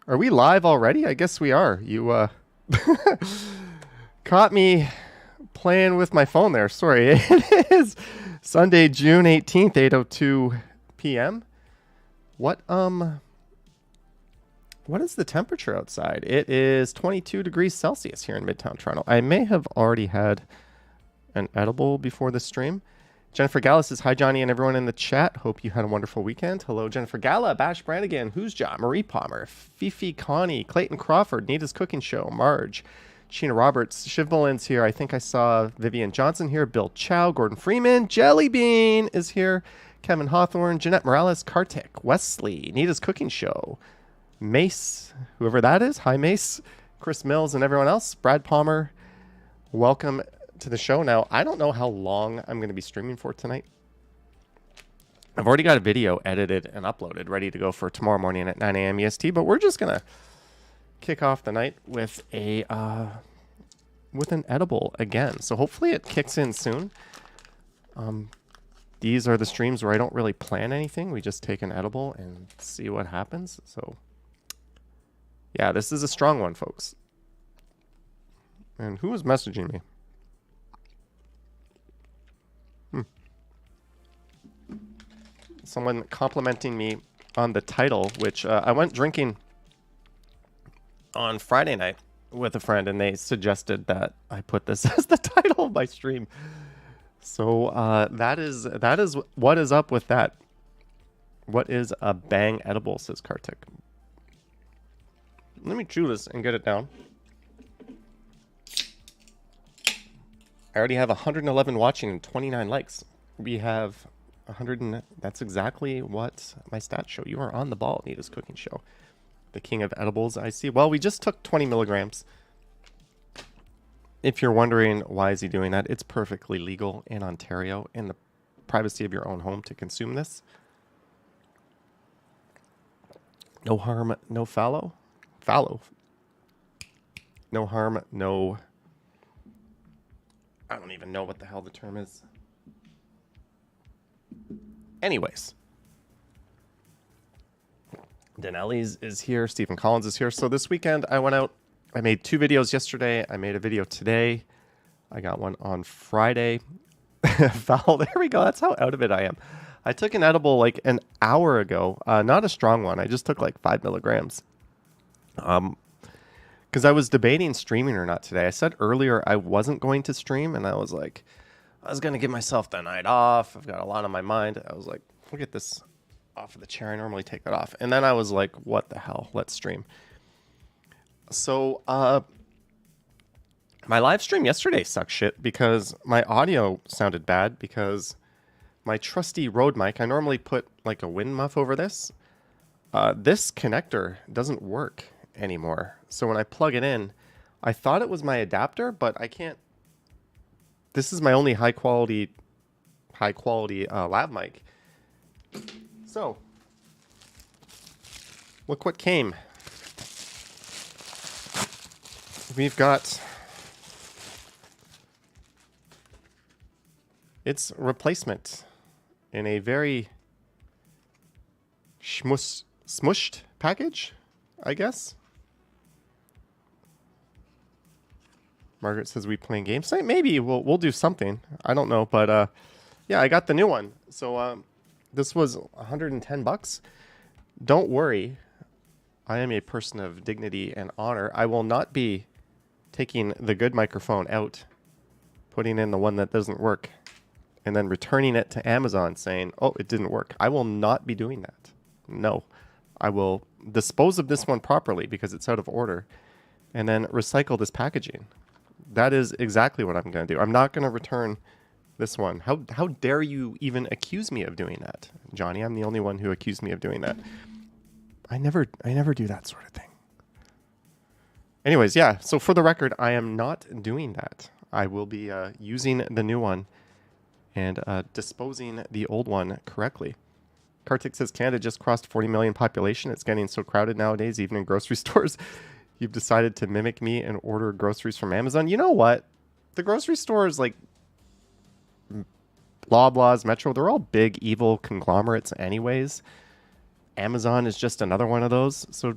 Are we live already? I guess we are. You caught me playing with my phone there. Sorry. It is Sunday, June 18th, 8:02 p.m. What is the temperature outside? It is 22 degrees Celsius here in Midtown Toronto. I may have already had an edible before the stream. Jennifer Gala says, hi, Johnny, and everyone in the chat. Hope you had a wonderful weekend. Hello, Jennifer Gala, Bash Brannigan, Who's Ja, Marie Palmer, Fifi Connie, Clayton Crawford, Nita's Cooking Show, Marge, Sheena Roberts, Shiv Mullins here. I think I saw Vivian Johnson here, Bill Chow, Gordon Freeman, Jelly Bean is here, Kevin Hawthorne, Jeanette Morales, Kartik, Wesley, Nita's Cooking Show, Mace, whoever that is. Hi, Mace, Chris Mills, and everyone else. Brad Palmer, welcome to the show. Now, I don't know how long I'm going to be streaming for tonight. I've already got a video edited and uploaded, ready to go for tomorrow morning at 9 a.m. EST, but we're just going to kick off the night with an edible again. So hopefully it kicks in soon. These are the streams where I don't really plan anything. We just take an edible and see what happens. So yeah, this is a strong one, folks. And who was messaging me? Someone complimenting me on the title, which I went drinking on Friday night with a friend, and they suggested that I put this as the title of my stream. So that is what is up with that. What is a bang edible, says Kartik. Let me chew this and get it down. I already have 111 watching and 29 likes. We have 100, that's exactly what my stats show. You are on the ball, Nita's Cooking Show. The king of edibles, I see. Well, we just took 20 milligrams. If you're wondering why is he doing that, it's perfectly legal in Ontario in the privacy of your own home to consume this. No harm, no fallow. Fallow. No harm, no... I don't even know what the hell the term is. Anyways, Denelli's is here. Stephen Collins is here. So this weekend I went out. I made 2 videos yesterday. I made a video today. I got one on Friday. Foul. There we go. That's how out of it I am. I took an edible like an hour ago. Not a strong one. I just took like 5 milligrams. Because I was debating streaming or not today. I said earlier I wasn't going to stream, and I was like, I was going to give myself the night off. I've got a lot on my mind. I was like, we'll get this off of the chair. I normally take that off. And then I was like, what the hell? Let's stream. So my live stream yesterday sucked shit because my audio sounded bad because my trusty Rode mic, I normally put like a wind muff over this. This connector doesn't work anymore. So when I plug it in, I thought it was my adapter, but I can't. This is my only high quality lav mic. So, look what came. We've got its replacement in a very smushed package, I guess. Margaret says we playing games tonight. Maybe we'll do something. I don't know, but yeah, I got the new one. So this was $110. Don't worry, I am a person of dignity and honor. I will not be taking the good microphone out, putting in the one that doesn't work, and then returning it to Amazon saying, "Oh, it didn't work." I will not be doing that. No, I will dispose of this one properly because it's out of order, and then recycle this packaging. That is exactly what I'm going to do. I'm not going to return this one. How dare you even accuse me of doing that, Johnny? I'm the only one who accused me of doing that. I never do that sort of thing. Anyways, yeah. So for the record, I am not doing that. I will be using the new one and disposing the old one correctly. Kartik says Canada just crossed 40 million population. It's getting so crowded nowadays, even in grocery stores. You've decided to mimic me and order groceries from Amazon. You know what? The grocery stores like Loblaws, Metro, they're all big evil conglomerates anyways. Amazon is just another one of those. So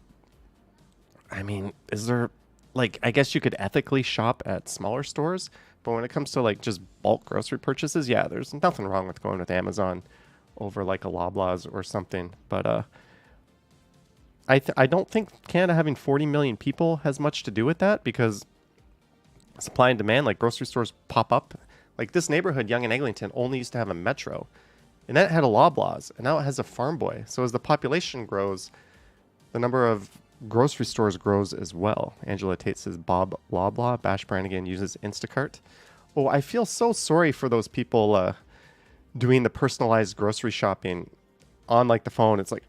I mean, is there, like, I guess you could ethically shop at smaller stores, but when it comes to like just bulk grocery purchases, yeah, there's nothing wrong with going with Amazon over like a Loblaws or something. But I don't think Canada having 40 million people has much to do with that, because supply and demand, like grocery stores pop up. Like this neighborhood, Yonge and Eglinton, only used to have a Metro, and that had a Loblaws, and now it has a Farm Boy. So as the population grows, the number of grocery stores grows as well. Angela Tate says Bob Loblaw. Bash Brannigan uses Instacart. Oh, I feel so sorry for those people doing the personalized grocery shopping on like the phone. It's like,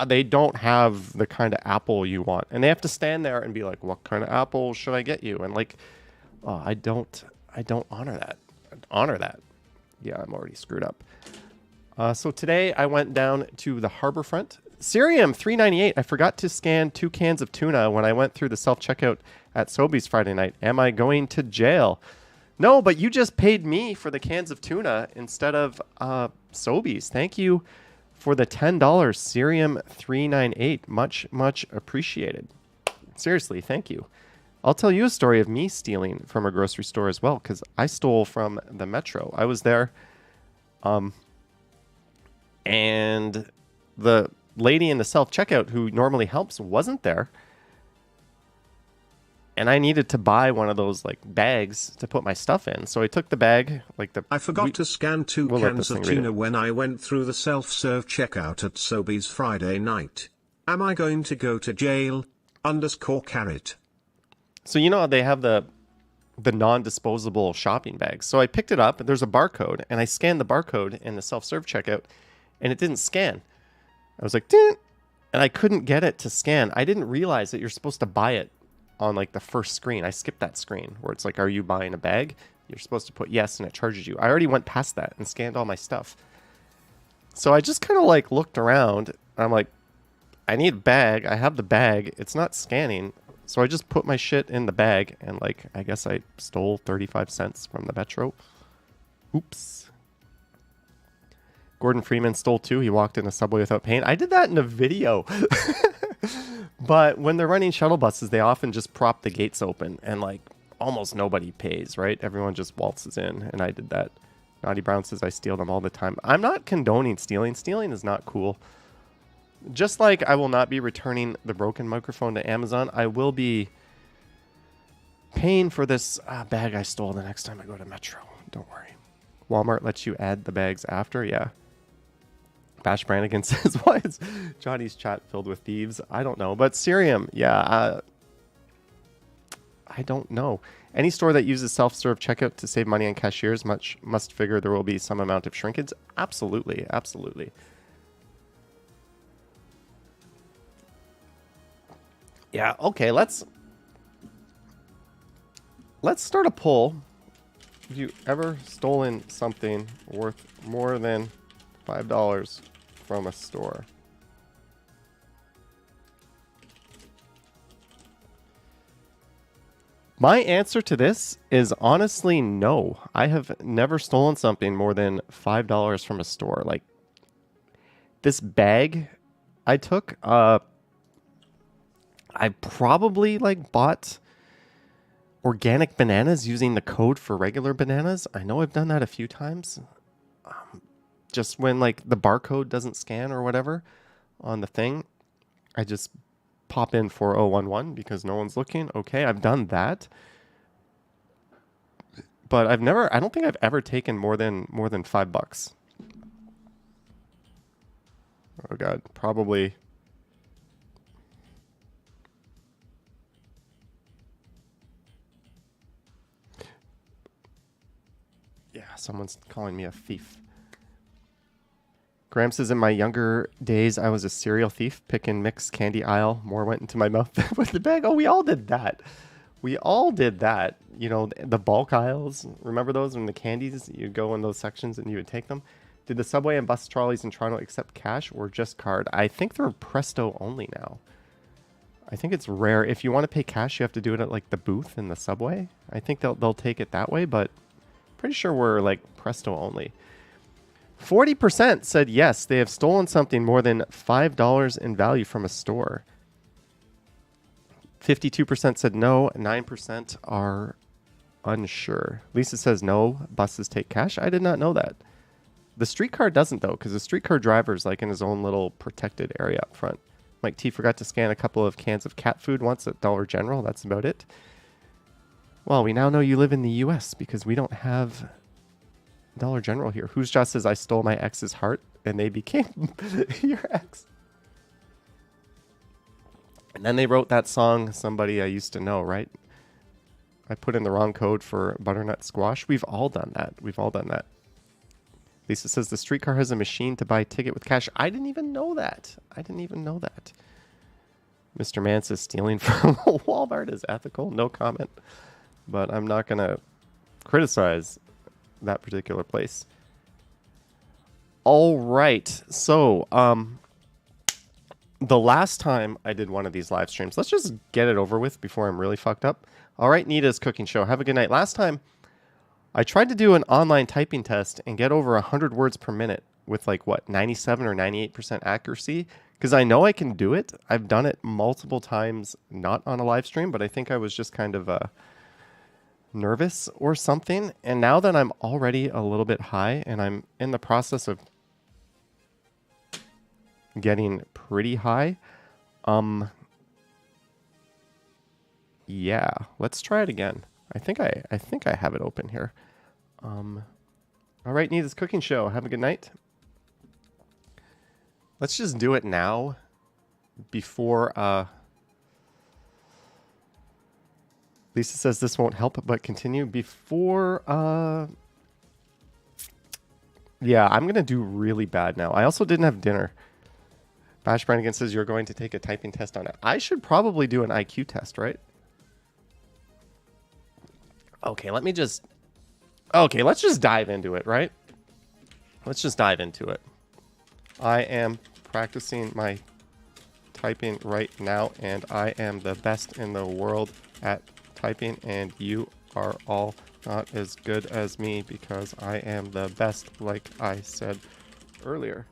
they don't have the kind of apple you want, and they have to stand there and be like, what kind of apple should I get you? And like, I don't honor that. Yeah, I'm already screwed up. So today I went down to the Harborfront. Cerium $3.98. I forgot to scan 2 cans of tuna when I went through the self-checkout at Sobeys Friday night. Am I going to jail? No, but you just paid me for the cans of tuna instead of Sobeys. Thank you for the $10. Cerium $3.98. Much appreciated. Seriously, thank you. I'll tell you a story of me stealing from a grocery store as well, because I stole from the Metro. I was there, and the lady in the self-checkout who normally helps wasn't there, and I needed to buy one of those like bags to put my stuff in. So I took the bag, like the... I forgot to scan 2 cans of tuna when I went through the self-serve checkout at Sobeys Friday night. Am I going to go to jail? _carrot. So you know how they have the non-disposable shopping bags. So I picked it up, and there's a barcode, and I scanned the barcode in the self-serve checkout, and it didn't scan. I was like, "Ding!" And I couldn't get it to scan. I didn't realize that you're supposed to buy it on like the first screen. I skipped that screen where it's like, are you buying a bag? You're supposed to put yes, and it charges you. I already went past that and scanned all my stuff. So I just kind of like looked around, and I'm like, I need a bag. I have the bag. It's not scanning. So I just put my shit in the bag, and like, I guess I stole 35 cents from the Metro. Oops. Gordon Freeman stole too. He walked in a subway without paying. I did that in a video. But when they're running shuttle buses, they often just prop the gates open, and like almost nobody pays, right? Everyone just waltzes in, and I did that. Naughty Brown says I steal them all the time. I'm not condoning stealing. Stealing is not cool. Just like I will not be returning the broken microphone to Amazon, I will be paying for this bag I stole the next time I go to Metro. Don't worry. Walmart lets you add the bags after. Yeah. Bash Brannigan says, why is Johnny's chat filled with thieves? I don't know. But Cerium, yeah. I don't know. Any store that uses self-serve checkout to save money on cashiers must figure there will be some amount of shrinkage. Absolutely. Absolutely. Yeah, okay, let's start a poll. Have you ever stolen something worth more than $5 from a store? My answer to this is honestly no. I have never stolen something more than $5 from a store. Like this bag I took, I probably like bought organic bananas using the code for regular bananas. I know I've done that a few times. Just when like the barcode doesn't scan or whatever on the thing, I just pop in 4011 because no one's looking. Okay, I've done that. But I don't think I've ever taken more than $5. Oh God, probably. Yeah, someone's calling me a thief. Graham says, in my younger days, I was a serial thief, picking mixed candy aisle. More went into my mouth than with the bag. Oh, we all did that. You know, the bulk aisles. Remember those when the candies, you go in those sections and you would take them? Did the subway and bus trolleys in Toronto accept cash or just card? I think they're Presto only now. I think it's rare. If you want to pay cash, you have to do it at like the booth in the subway. I think they'll take it that way, but pretty sure we're like Presto only. 40% said yes, they have stolen something more than $5 in value from a store. 52% said no. 9% are unsure. Lisa says no. Buses take cash. I did not know that. The streetcar doesn't, though, because the streetcar driver's like in his own little protected area up front. Mike T forgot to scan a couple of cans of cat food once at Dollar General. That's about it. Well, we now know you live in the U.S. because we don't have Dollar General here. Who's just says I stole my ex's heart and they became your ex. And then they wrote that song, Somebody I Used to Know, right? I put in the wrong code for butternut squash. We've all done that. We've all done that. Lisa says the streetcar has a machine to buy a ticket with cash. I didn't even know that. I didn't even know that. Mr. Man says stealing from Walmart is ethical. No comment. But I'm not going to criticize that particular place. All right. So, the last time I did one of these live streams, let's just get it over with before I'm really fucked up. All right, Nita's cooking show. Have a good night. Last time, I tried to do an online typing test and get over 100 words per minute with 97 or 98% accuracy because I know I can do it. I've done it multiple times, not on a live stream, but I think I was just kind of nervous or something. And now that I'm already a little bit high and I'm in the process of getting pretty high, yeah, let's try it again. I think I have it open here. All right, Nita's cooking show. Have a good night. Let's just do it now before Lisa says this won't help but continue before yeah, I'm going to do really bad now. I also didn't have dinner. Bash Brannigan says you're going to take a typing test on it. I should probably do an IQ test, right? Okay, let's just dive into it, right? Let's just dive into it. I am practicing my typing right now, and I am the best in the world at typing, and you are all not as good as me because I am the best, like I said earlier.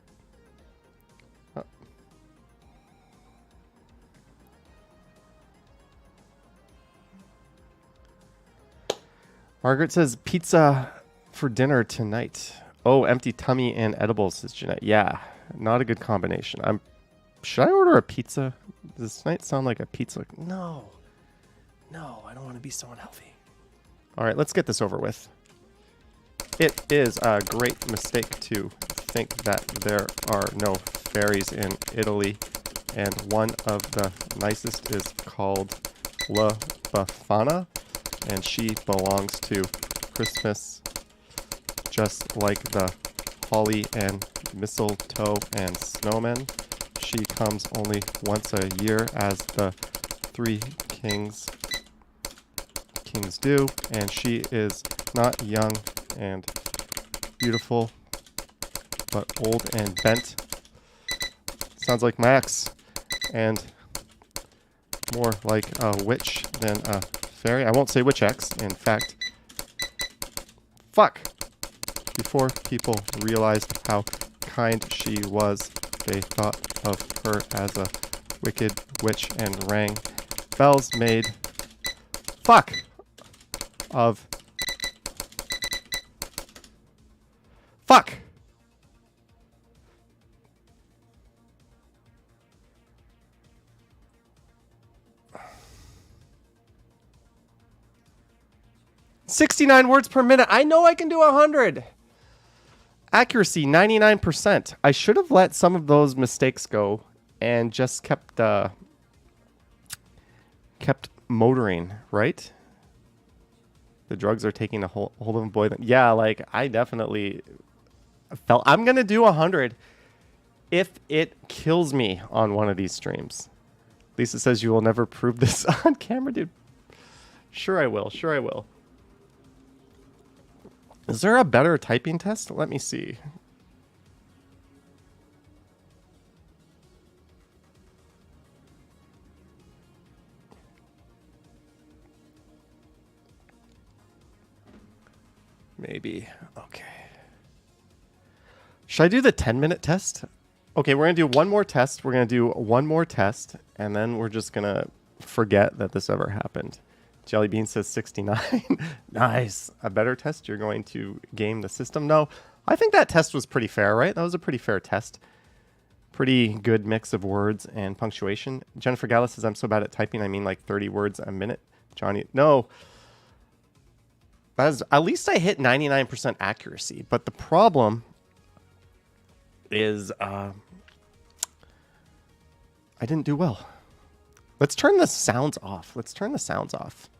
Margaret says pizza for dinner tonight. Oh, empty tummy and edibles, says Jeanette. Yeah, not a good combination. Should I order a pizza? Does tonight sound like a pizza? No, I don't want to be so unhealthy. All right, let's get this over with. It is a great mistake to think that there are no fairies in Italy, and one of the nicest is called La Befana, and she belongs to Christmas, just like the holly and mistletoe and snowmen. She comes only once a year, as the three kings do, and she is not young and beautiful, but old and bent. Sounds like Max, and more like a witch than a fairy. I won't say witch X. In fact, fuck. Before people realized how kind she was, they thought of her as a wicked witch and rang bells made fuck of fuck. $69 words per minute. I know I can do 100. Accuracy 99%. I should have let some of those mistakes go and just kept motoring, right? The drugs are taking a hold of them, boy. Yeah, like I definitely felt I'm gonna do 100 if it kills me on one of these streams. Lisa says you will never prove this on camera, dude. Sure I will. Sure I will. Is there a better typing test? Let me see. Maybe. Okay. Should I do the 10-minute test? Okay, we're going to do one more test. We're going to do one more test, and then we're just going to forget that this ever happened. Jelly Bean says 69. Nice. A better test. You're going to game the system. No, I think that test was pretty fair, right? That was a pretty fair test. Pretty good mix of words and punctuation. Jennifer Gallus says, I'm so bad at typing. I mean like 30 words a minute. Johnny, no. At least I hit 99% accuracy. But the problem is I didn't do well. Let's turn the sounds off. Let's turn the sounds off.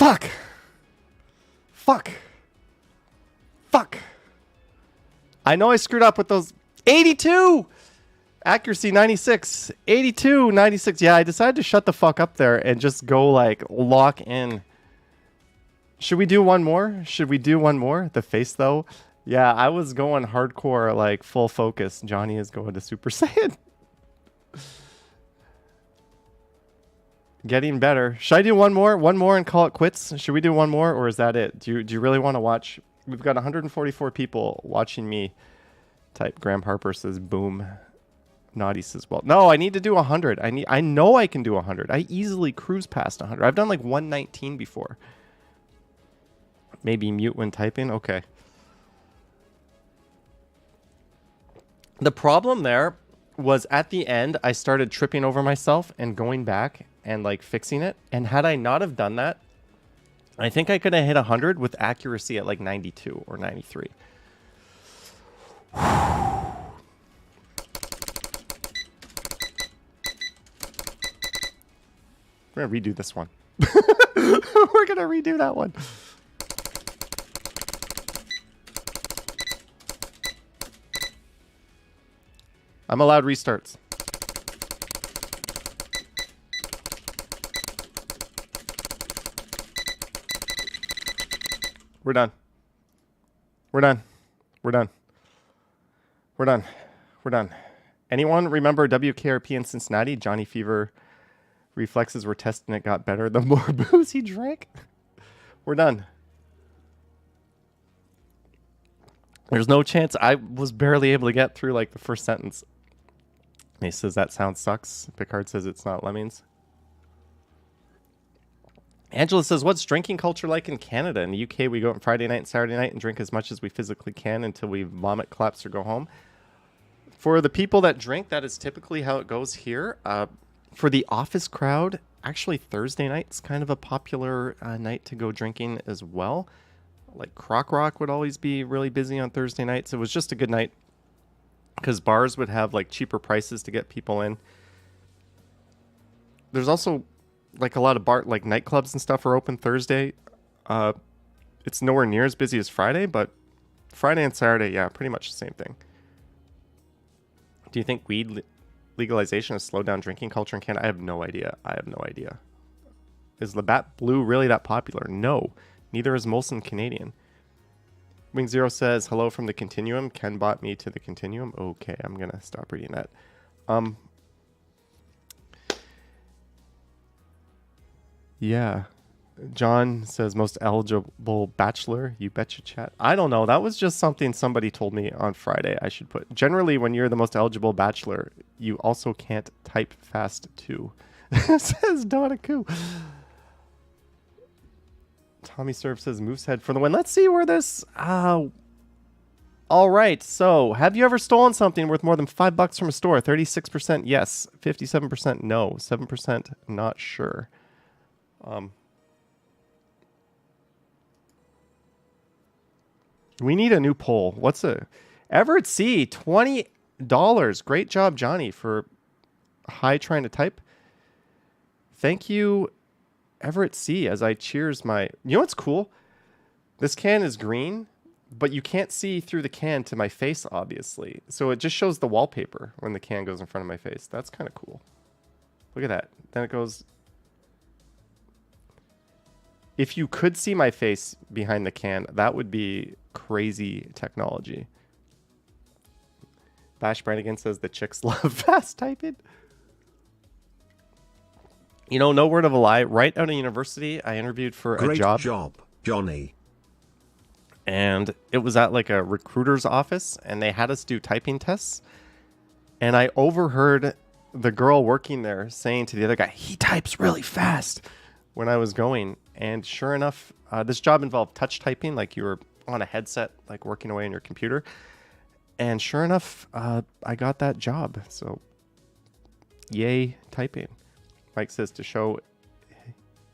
Fuck. Fuck. Fuck. I know I screwed up with those. 82. Accuracy 96. 82, 96. Yeah, I decided to shut the fuck up there and just go like lock in. Should we do one more? Should we do one more? The face though. Yeah, I was going hardcore, like full focus. Johnny is going to Super Saiyan. Getting better. Should I do one more? One more and call it quits? Should we do one more or is that it? Do you really want to watch? We've got 144 people watching me type. Graham Harper says boom. Naughty says well. No, I need to do 100. I know I can do 100. I easily cruise past 100. I've done like 119 before. Maybe mute when typing. Okay. The problem there was at the end I started tripping over myself and going back and like fixing it. And had I not have done that, I think I could have hit 100 with accuracy at like 92 or 93. We're going to redo this one. We're going to redo that one. I'm allowed restarts. We're done. We're done. We're done. We're done. We're done. Anyone remember WKRP in Cincinnati? Johnny Fever reflexes were tested and it got better the more booze he drank. We're done. There's no chance. I was barely able to get through like the first sentence. He says that sound sucks. Picard says it's not lemmings. Angela says, what's drinking culture like in Canada? In the UK, we go out on Friday night and Saturday night and drink as much as we physically can until we vomit, collapse, or go home. For the people that drink, that is typically how it goes here. For the office crowd, actually Thursday night's kind of a popular night to go drinking as well. Like Croc Rock would always be really busy on Thursday nights. It was just a good night because bars would have like cheaper prices to get people in. There's also like a lot of like nightclubs and stuff are open Thursday. It's nowhere near as busy as Friday, but Friday and Saturday, yeah, pretty much the same thing. Do you think weed legalization has slowed down drinking culture in Canada? I have no idea. Is Labatt Blue really that popular? No. Neither is Molson Canadian. Wing Zero says, hello from the Continuum. Ken bought me to the Continuum. Okay, I'm going to stop reading that. Yeah. John says, most eligible bachelor. You betcha, chat. I don't know. That was just something somebody told me on Friday I should put. Generally, when you're the most eligible bachelor, you also can't type fast too. Says Donna Koo. Tommy Surf says Moosehead for the win. Let's see where this... I'll All right. So, have you ever stolen something worth more than $5 from a store? 36% yes, 57% no, 7% not sure. We need a new poll. Everett C, $20. Great job, Johnny, for trying to type. Thank you, Everett C, as I cheers my... You know what's cool? This can is green, but you can't see through the can to my face, obviously. So it just shows the wallpaper when the can goes in front of my face. That's kind of cool. Look at that. Then it goes... If you could see my face behind the can, that would be crazy technology. Bash Brannigan says the chicks love fast typing. You know, no word of a lie. Right out of university, I interviewed for a job. Great job, Johnny. And it was at like a recruiter's office, and they had us do typing tests. And I overheard the girl working there saying to the other guy, he types really fast, when I was going. And sure enough, this job involved touch typing, like you were on a headset, like working away on your computer. And sure enough, I got that job. So, yay, typing. Mike says to show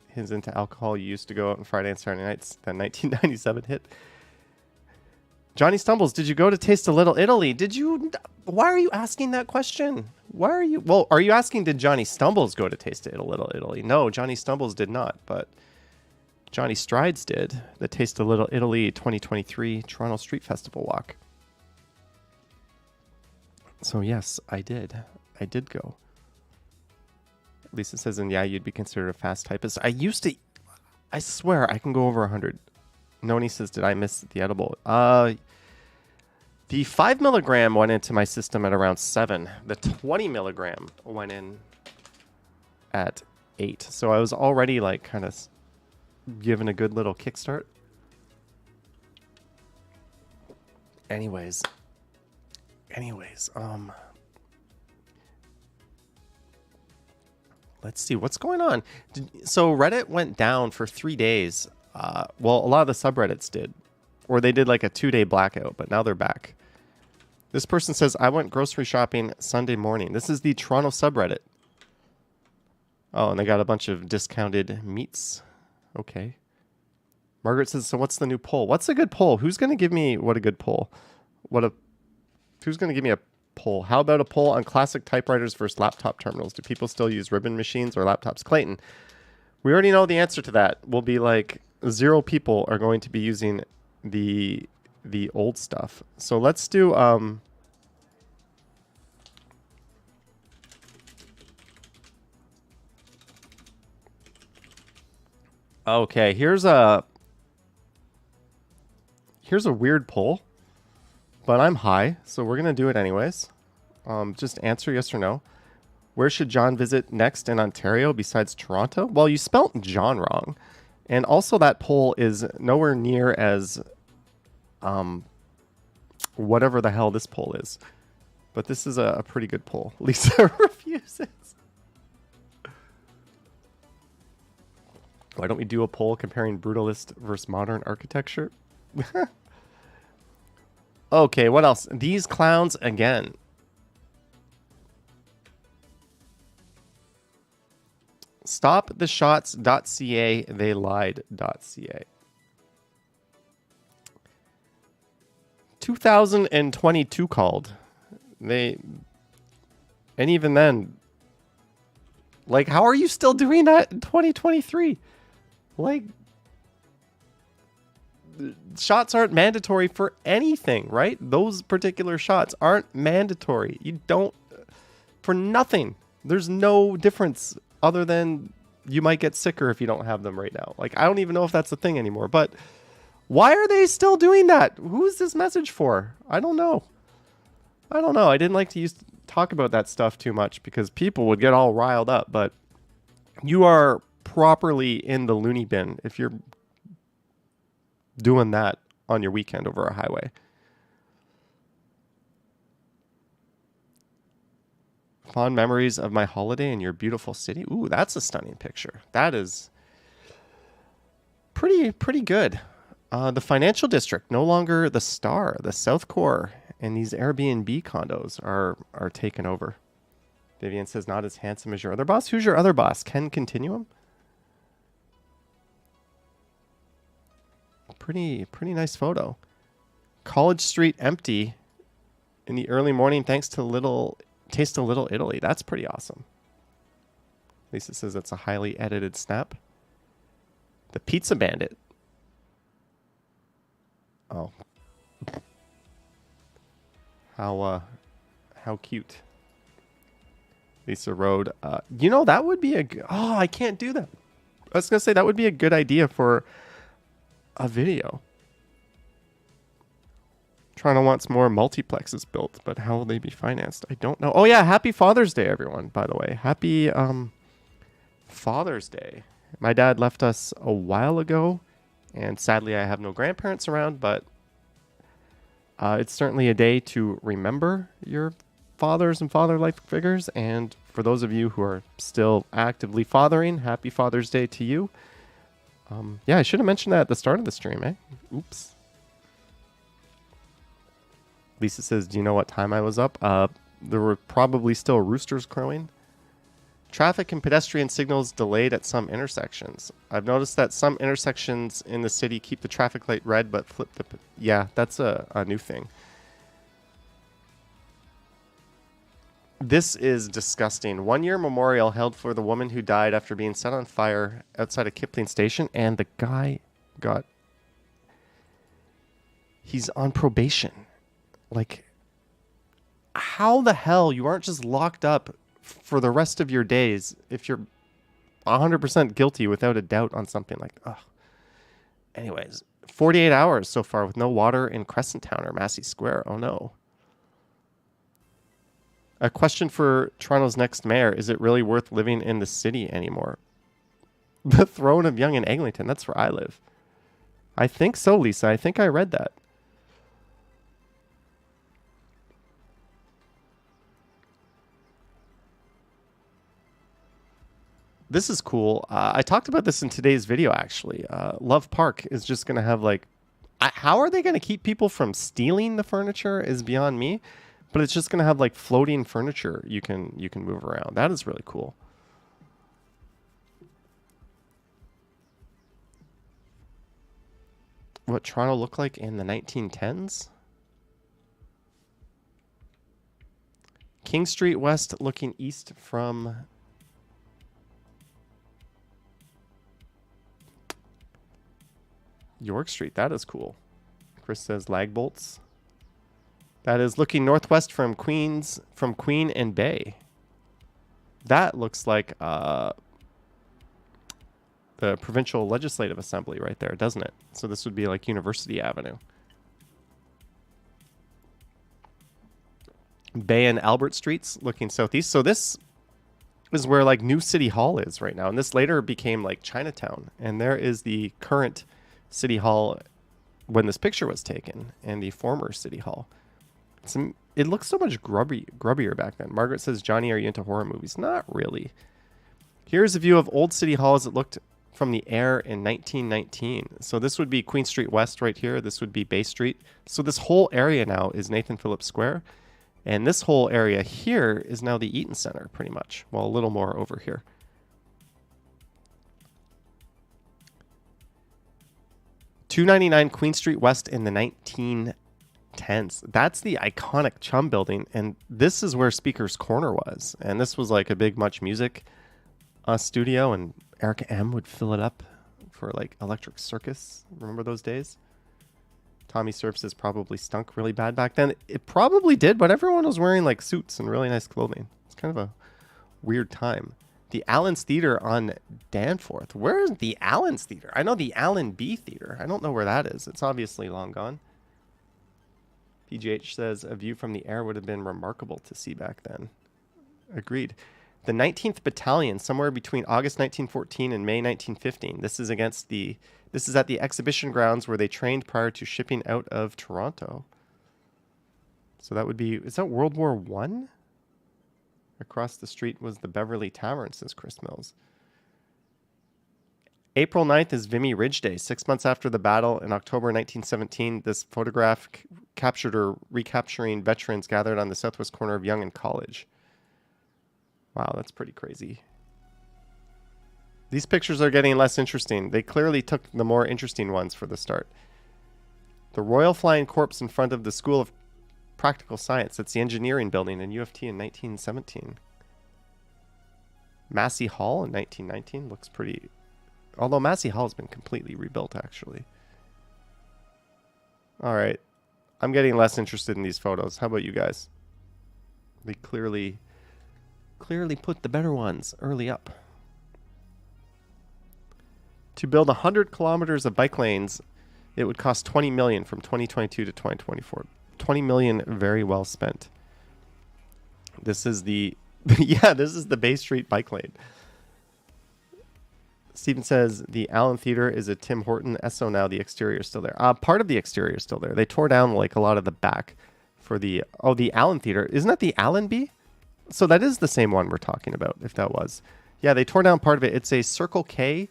his into alcohol, you used to go out on Friday and Saturday nights. Then 1997 hit. Johnny Stumbles, did you go to Taste a Little Italy? Did you? Why are you asking that question? Why are you? Well, are you asking did Johnny Stumbles go to Taste a Little Italy? No, Johnny Stumbles did not, but Johnny Strides did. The Taste a Little Italy 2023 Toronto Street Festival walk. So yes, I did. I did go. Lisa says, and yeah, you'd be considered a fast typist. I swear I can go over 100. Noni says, did I miss the edible? The 5 milligram went into my system at around 7. The 20 milligram went in at 8. So I was already like kind of given a good little kickstart. Anyways, let's see what's going on. So Reddit went down for 3 days. Well, a lot of the subreddits did, or they did like a 2-day blackout, but now they're back. This person says, I went grocery shopping Sunday morning. This is the Toronto subreddit. Oh, and they got a bunch of discounted meats. Okay. Margaret says, so what's the new poll? What's a good poll? Who's going to give me what a good poll? Who's going to give me a poll? How about a poll on classic typewriters versus laptop terminals? Do people still use ribbon machines or laptops? Clayton, we already know the answer to that. Will be like 0 people are going to be using the old stuff. So let's do okay, here's a weird poll, but I'm high, so we're gonna do it anyways. Just answer yes or no. Where should John visit next in Ontario besides Toronto? Well, you spelt John wrong. And also that poll is nowhere near as whatever the hell this poll is. But this is a pretty good poll. Lisa refuses. Why don't we do a poll comparing brutalist versus modern architecture? Okay, what else? These clowns again. Stoptheshots.ca, they lied.ca. 2022 called. And even then, like, how are you still doing that in 2023? Like, shots aren't mandatory for anything, right? Those particular shots aren't mandatory. You don't, for nothing. There's no difference other than you might get sicker if you don't have them right now. Like, I don't even know if that's a thing anymore, but why are they still doing that? Who is this message for? I don't know. I didn't like to talk about that stuff too much because people would get all riled up, but you are properly in the loony bin if you're doing that on your weekend over a highway. Fond memories of my holiday in your beautiful city. Ooh, that's a stunning picture. That is pretty good. The financial district, no longer the Star, the South Core, and these Airbnb condos are taken over. Vivian says, not as handsome as your other boss. Who's your other boss? Ken Continuum? Pretty nice photo. College Street empty in the early morning thanks to Taste of Little Italy. That's pretty awesome. Lisa says that's a highly edited snap. The Pizza Bandit. Oh. How cute. Lisa Road. That would be I can't do that. I was going to say that would be a good idea for a video. Toronto wants more multiplexes built, but how will they be financed? I don't know. Oh yeah, happy Father's Day, everyone, by the way. Happy Father's Day. My dad left us a while ago, and sadly I have no grandparents around, but it's certainly a day to remember your fathers and father-like figures, and for those of you who are still actively fathering, happy Father's Day to you. Yeah, I should have mentioned that at the start of the stream, eh? Oops. Lisa says, do you know what time I was up? There were probably still roosters crowing. Traffic and pedestrian signals delayed at some intersections. I've noticed that some intersections in the city keep the traffic light red, but flip the... Yeah, that's a new thing. This is disgusting. 1 year memorial held for the woman who died after being set on fire outside of Kipling Station, and the guy he's on probation. Like, how the hell you aren't just locked up for the rest of your days if you're 100% guilty without a doubt on something like that? Anyways, 48 hours so far with no water in Crescent Town or Massey Square. Oh no. A question for Toronto's next mayor. Is it really worth living in the city anymore? The throne of Yonge and Eglinton. That's where I live. I think so, Lisa. I think I read that. This is cool. I talked about this in today's video, actually. Love Park is just going to have, like... how are they going to keep people from stealing the furniture is beyond me. But it's just going to have, like, floating furniture you can move around. That is really cool. What Toronto looked like in the 1910s? King Street West looking east from... York Street. That is cool. Chris says lag bolts. That is looking northwest from Queen and Bay. That looks like the Provincial Legislative Assembly right there, doesn't it? So this would be like University Avenue. Bay and Albert Streets looking southeast. So this is where like New City Hall is right now. And this later became like Chinatown. And there is the current City Hall when this picture was taken and the former City Hall. It looks so much grubbier back then. Margaret says, Johnny, are you into horror movies? Not really. Here's a view of Old City Hall as it looked from the air in 1919. So this would be Queen Street West right here. This would be Bay Street. So this whole area now is Nathan Phillips Square. And this whole area here is now the Eaton Center, pretty much. Well, a little more over here. $299 Queen Street West in the 1910s. That's the iconic Chum building, and this is where Speaker's Corner was. And this was like a big Much Music studio, and Erica M would fill it up for like Electric Circus. Remember those days? Tommy Services probably stunk really bad back then. It probably did, but everyone was wearing like suits and really nice clothing. It's kind of a weird time. The Allen's Theater on Danforth. Where is the Allen's Theater? I know the Allen B Theater. I don't know where that is. It's obviously long gone. PGH says a view from the air would have been remarkable to see back then. Agreed. The 19th Battalion, somewhere between August 1914 and May 1915. This is at the exhibition grounds where they trained prior to shipping out of Toronto. So that would be, is that World War I? Across the street was the Beverly Tavern, says Chris Mills. April 9th is Vimy Ridge Day. 6 months after the battle in October 1917, this photograph captured or recapturing veterans gathered on the southwest corner of Yonge and College. Wow, that's pretty crazy. These pictures are getting less interesting. They clearly took the more interesting ones for the start. The Royal Flying Corps in front of the School of Practical Science. That's the engineering building in U of T in 1917. Massey Hall in 1919 looks pretty... Although Massey Hall has been completely rebuilt, actually. All right. I'm getting less interested in these photos. How about you guys? They clearly put the better ones early up. To build 100 kilometers of bike lanes, it would cost $20 million from 2022 to 2024. $20 million very well spent. This is the this is the Bay Street bike lane. Steven says the Allen Theater is a Tim Horton Esso now. The exterior is still there. Part of the exterior is still there. They tore down like a lot of the back for the Allen Theater. Isn't that the Allenby? So that is the same one we're talking about, if that was. Yeah, they tore down part of it. It's a Circle K,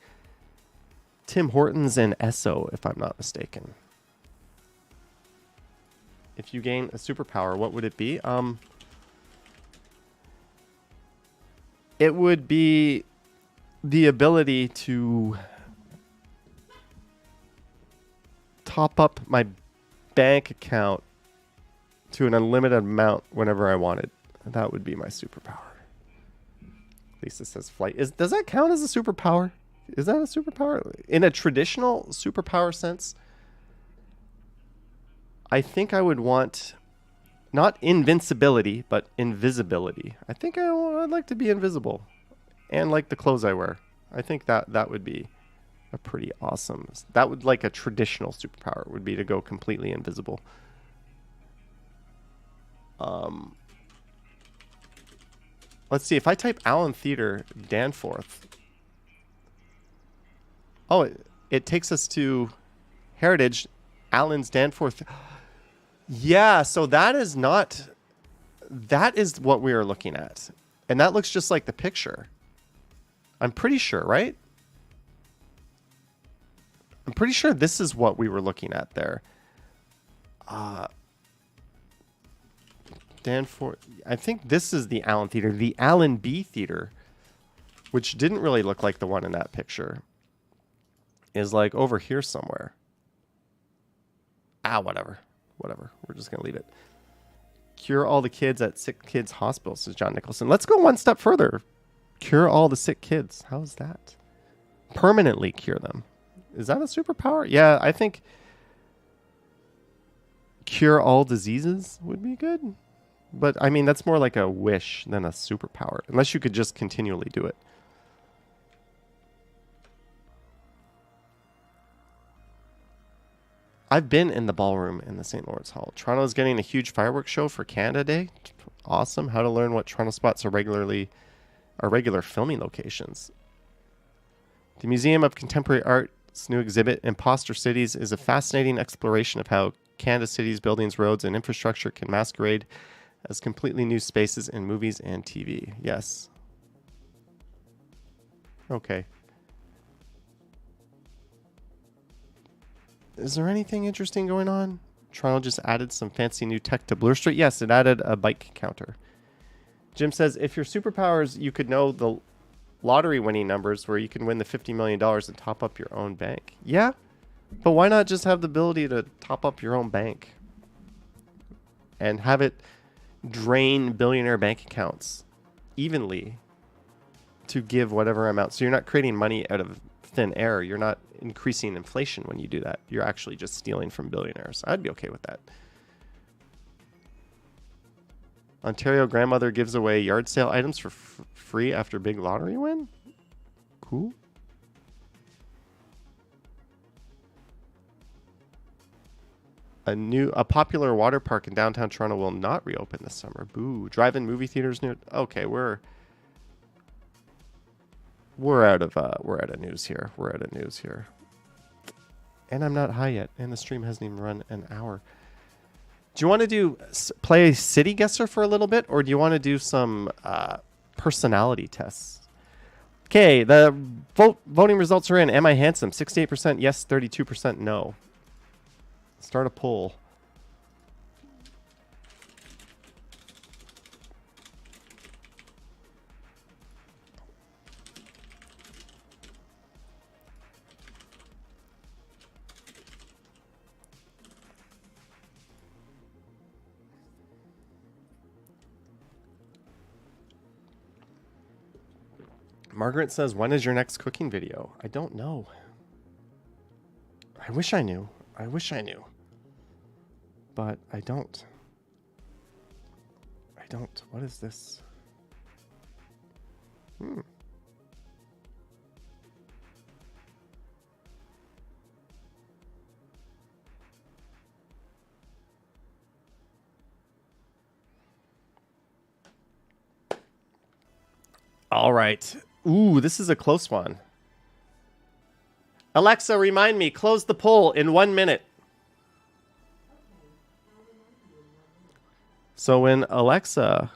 Tim Hortons, and Esso, if I'm not mistaken. If you gain a superpower, what would it be? It would be the ability to top up my bank account to an unlimited amount whenever I wanted. That would be my superpower. Lisa says flight. Does that count as a superpower? Is that a superpower? In a traditional superpower sense, I think I would want not invincibility, but invisibility. I think I'd like to be invisible. And like the clothes I wear. I think that would be a pretty awesome... That would like a traditional superpower would be to go completely invisible. Let's see. If I type Allen Theater Danforth... Oh, it takes us to Heritage, Allen's Danforth. Yeah, so that is not... That is what we are looking at. And that looks just like the picture. I'm pretty sure, right? I'm pretty sure this is what we were looking at there. Danforth. I think this is the Allen Theater. The Allen B Theater, which didn't really look like the one in that picture, is like over here somewhere. Whatever. We're just going to leave it. Cure all the kids at sick kids hospital, says John Nicholson. Let's go one step further. Cure all the sick kids. How's that? Permanently cure them. Is that a superpower? Yeah, I think cure all diseases would be good. But, I mean, that's more like a wish than a superpower. Unless you could just continually do it. I've been in the ballroom in the St. Lawrence Hall. Toronto is getting a huge fireworks show for Canada Day. Awesome. How to learn what Toronto spots are regular filming locations. The Museum of Contemporary Art's new exhibit, Imposter Cities, is a fascinating exploration of how Canada's cities, buildings, roads, and infrastructure can masquerade as completely new spaces in movies and TV. Yes. Okay. Is there anything interesting going on? Toronto just added some fancy new tech to Bloor Street. Yes, it added a bike counter. Jim says, if your superpowers, you could know the lottery winning numbers where you can win the $50 million and top up your own bank. Yeah, but why not just have the ability to top up your own bank and have it drain billionaire bank accounts evenly to give whatever amount? So you're not creating money out of thin air. You're not increasing inflation when you do that. You're actually just stealing from billionaires. I'd be okay with that. Ontario grandmother gives away yard sale items for free after big lottery win. Cool. A popular water park in downtown Toronto will not reopen this summer. Boo. Drive-in movie theaters near. Okay, we're out of news here. We're out of news here. And I'm not high yet, and the stream hasn't even run an hour. Do you want to play City Guesser for a little bit, or do you want to do some personality tests? Okay, the voting results are in. Am I handsome? 68% yes, 32% no. Start a poll. Margaret says, when is your next cooking video? I don't know. I wish I knew. I wish I knew. But I don't. I don't. What is this? All right. Ooh, this is a close one. Alexa, remind me, close the poll in 1 minute. So when Alexa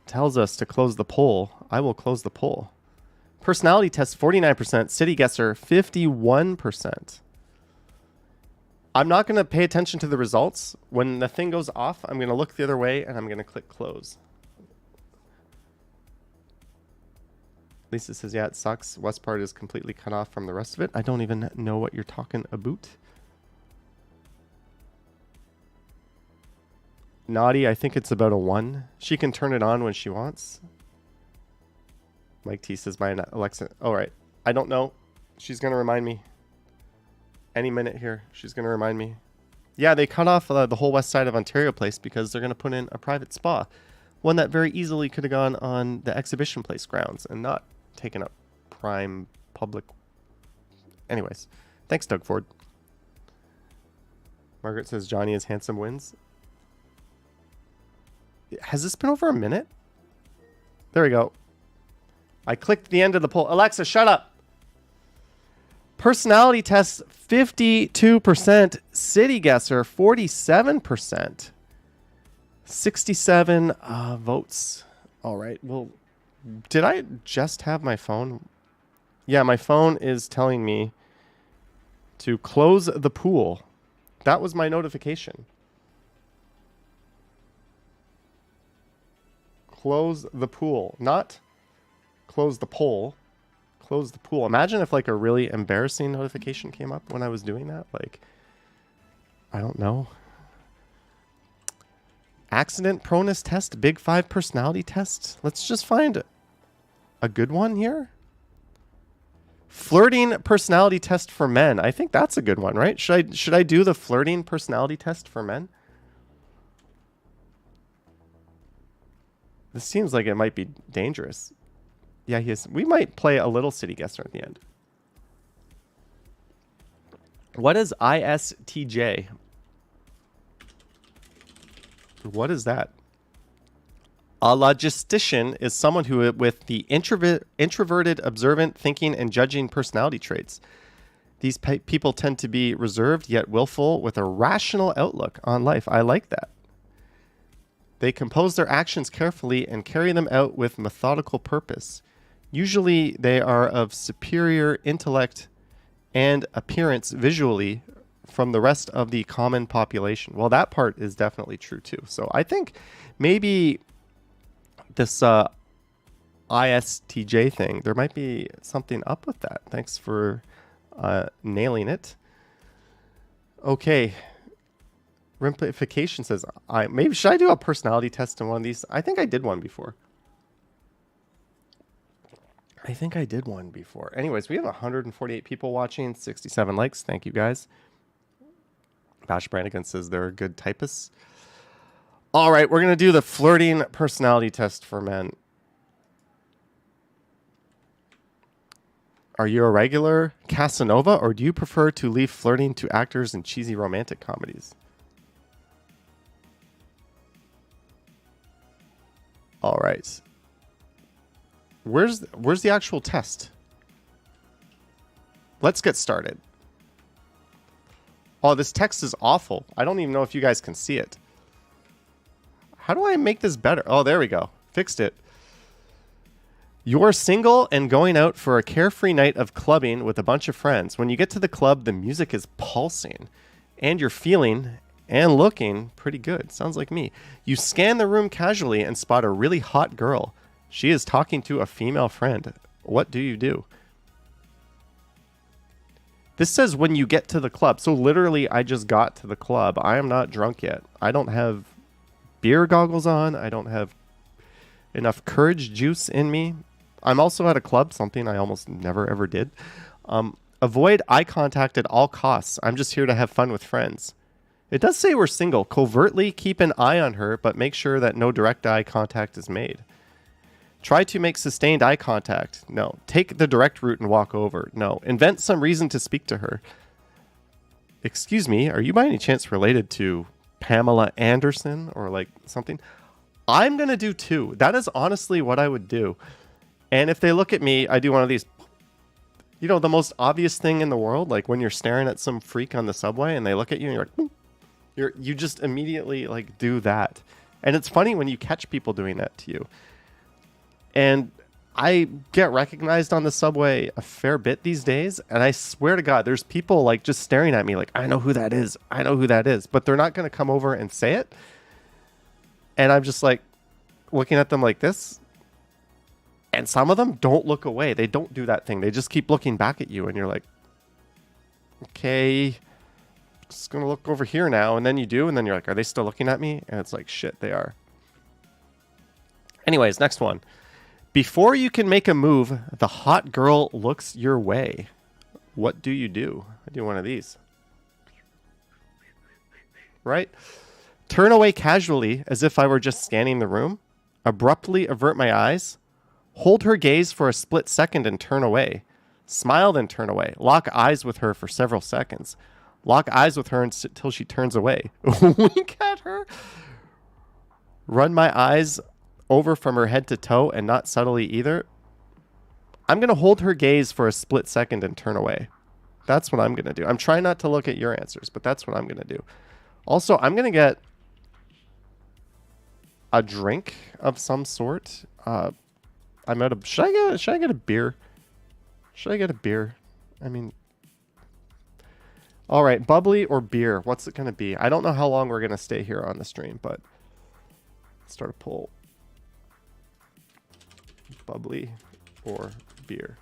tells us to close the poll, I will close the poll. Personality test, 49%. City guesser, 51%. I'm not going to pay attention to the results. When the thing goes off, I'm going to look the other way and I'm going to click close. Lisa says, yeah, it sucks. West part is completely cut off from the rest of it. I don't even know what you're talking about. Naughty, I think it's about a 1. She can turn it on when she wants. Mike T says, my Alexa. All right. I don't know. She's going to remind me. Any minute here. She's going to remind me. Yeah, they cut off the whole west side of Ontario Place because they're going to put in a private spa. One that very easily could have gone on the Exhibition Place grounds and not taken up prime public. Anyways, thanks, Doug Ford. Margaret says Johnny is handsome wins. Has this been over a minute? There we go. I clicked the end of the poll. Alexa, shut up. Personality test, 52%. City guesser, 47%. 67 votes. All right. Well, did I just have my phone? Yeah, my phone is telling me to close the pool. That was my notification. Close the pool. Not close the poll. Close the pool. Imagine if like a really embarrassing notification came up when I was doing that. Like, I don't know. Accident proneness test, big 5 personality test. Let's just find a good one here. Flirting personality test for men. I think that's a good one, right? Should I do the flirting personality test for men? This seems like it might be dangerous. Yeah, we might play a little city guesser at the end. What is ISTJ? What is that? A logistician is someone who with the introverted, observant, thinking, and judging personality traits. These people tend to be reserved yet willful with a rational outlook on life. I like that. They compose their actions carefully and carry them out with methodical purpose. Usually they are of superior intellect and appearance visually from the rest of the common population. Well, that part is definitely true too. So I think maybe this ISTJ thing, there might be something up with that. Thanks for nailing it. Okay. Rimplification says, maybe should I do a personality test in one of these? I think I did one before. Anyways, we have 148 people watching, 67 likes. Thank you guys. Bash Brannigan says they're good typists. All right, we're going to do the flirting personality test for men. Are you a regular Casanova, or do you prefer to leave flirting to actors in cheesy romantic comedies? All right. Where's the actual test? Let's get started. Oh, this text is awful. I don't even know if you guys can see it. How do I make this better? Oh, there we go. Fixed it. You're single and going out for a carefree night of clubbing with a bunch of friends. When you get to the club, the music is pulsing and you're feeling and looking pretty good. Sounds like me. You scan the room casually and spot a really hot girl. She is talking to a female friend. What do you do? This says when you get to the club. So literally, I just got to the club. I am not drunk yet. I don't have beer goggles on. I don't have enough courage juice in me. I'm also at a club, something I almost never ever did. Avoid eye contact at all costs. I'm just here to have fun with friends. It does say we're single. Covertly keep an eye on her, but make sure that no direct eye contact is made. Try to make sustained eye contact. No. Take the direct route and walk over. No. Invent some reason to speak to her. Excuse me, are you by any chance related to Pamela Anderson or like something? I'm going to do 2. That is honestly what I would do. And if they look at me, I do one of these, you know, the most obvious thing in the world, like when you're staring at some freak on the subway and they look at you and you're like, you just immediately like do that. And it's funny when you catch people doing that to you. And I get recognized on the subway a fair bit these days. And I swear to God, there's people like just staring at me like, I know who that is. I know who that is. But they're not going to come over and say it. And I'm just like looking at them like this. And some of them don't look away. They don't do that thing. They just keep looking back at you. And you're like, okay, just going to look over here now. And then you do. And then you're like, are they still looking at me? And it's like, shit, they are. Anyways, next one. Before you can make a move, the hot girl looks your way. What do you do? I do one of these. Right? Turn away casually as if I were just scanning the room. Abruptly avert my eyes. Hold her gaze for a split second and turn away. Smile, then turn away. Lock eyes with her for several seconds. Lock eyes with her until she turns away. Wink at her. Run my eyes over from her head to toe and not subtly either. I'm going to hold her gaze for a split second and turn away. That's what I'm going to do. I'm trying not to look at your answers, but that's what I'm going to do. Also, I'm going to get a drink of some sort. I'm out of... Should I get a beer? Should I get a beer? I mean... All right, bubbly or beer? What's it going to be? I don't know how long we're going to stay here on the stream, but... Let's start a poll. Bubbly or beer?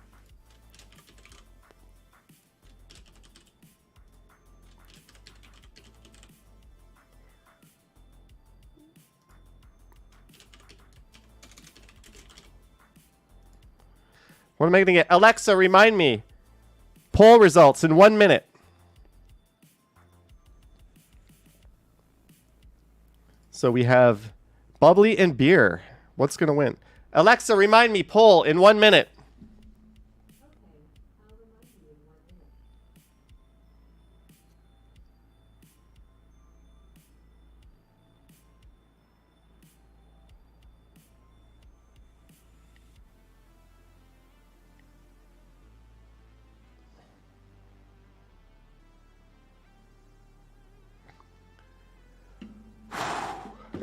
What am I going to get? Alexa, remind me. Poll results in 1 minute. So we have bubbly and beer. What's going to win? Alexa, remind me. Poll in 1 minute.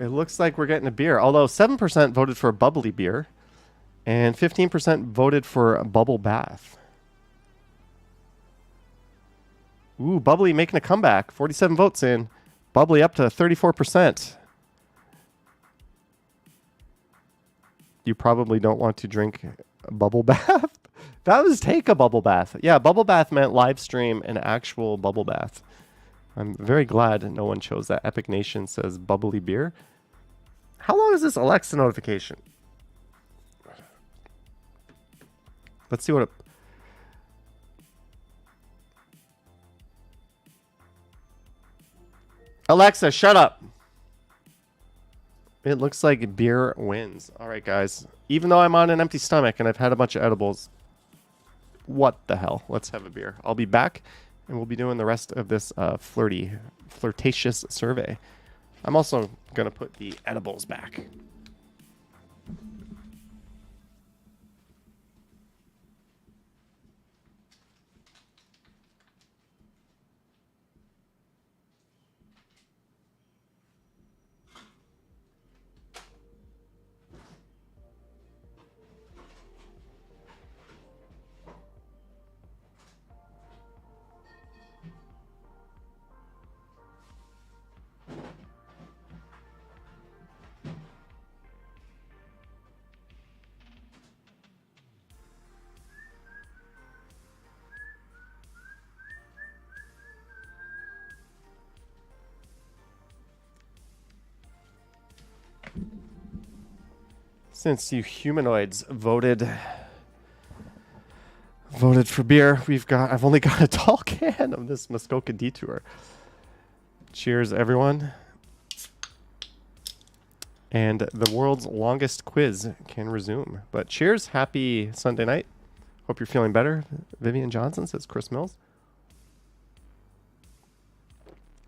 It looks like we're getting a beer, although 7% voted for a bubbly beer and 15% voted for a bubble bath. Ooh, bubbly making a comeback. 47 votes in. Bubbly up to 34%. You probably don't want to drink a bubble bath. That was take a bubble bath. Yeah, bubble bath meant live stream an actual bubble bath. I'm very glad no one chose that. Epic Nation says bubbly beer. How long is this Alexa notification? Let's see what it... Alexa, shut up. It looks like beer wins. All right, guys. Even though I'm on an empty stomach and I've had a bunch of edibles, what the hell? Let's have a beer. I'll be back, and we'll be doing the rest of this flirtatious survey. I'm also going to put the edibles back. Since you humanoids voted for beer, I've only got a tall can of this Muskoka Detour. Cheers, everyone. And the world's longest quiz can resume. But cheers, happy Sunday night. Hope you're feeling better. Vivian Johnson says Chris Mills.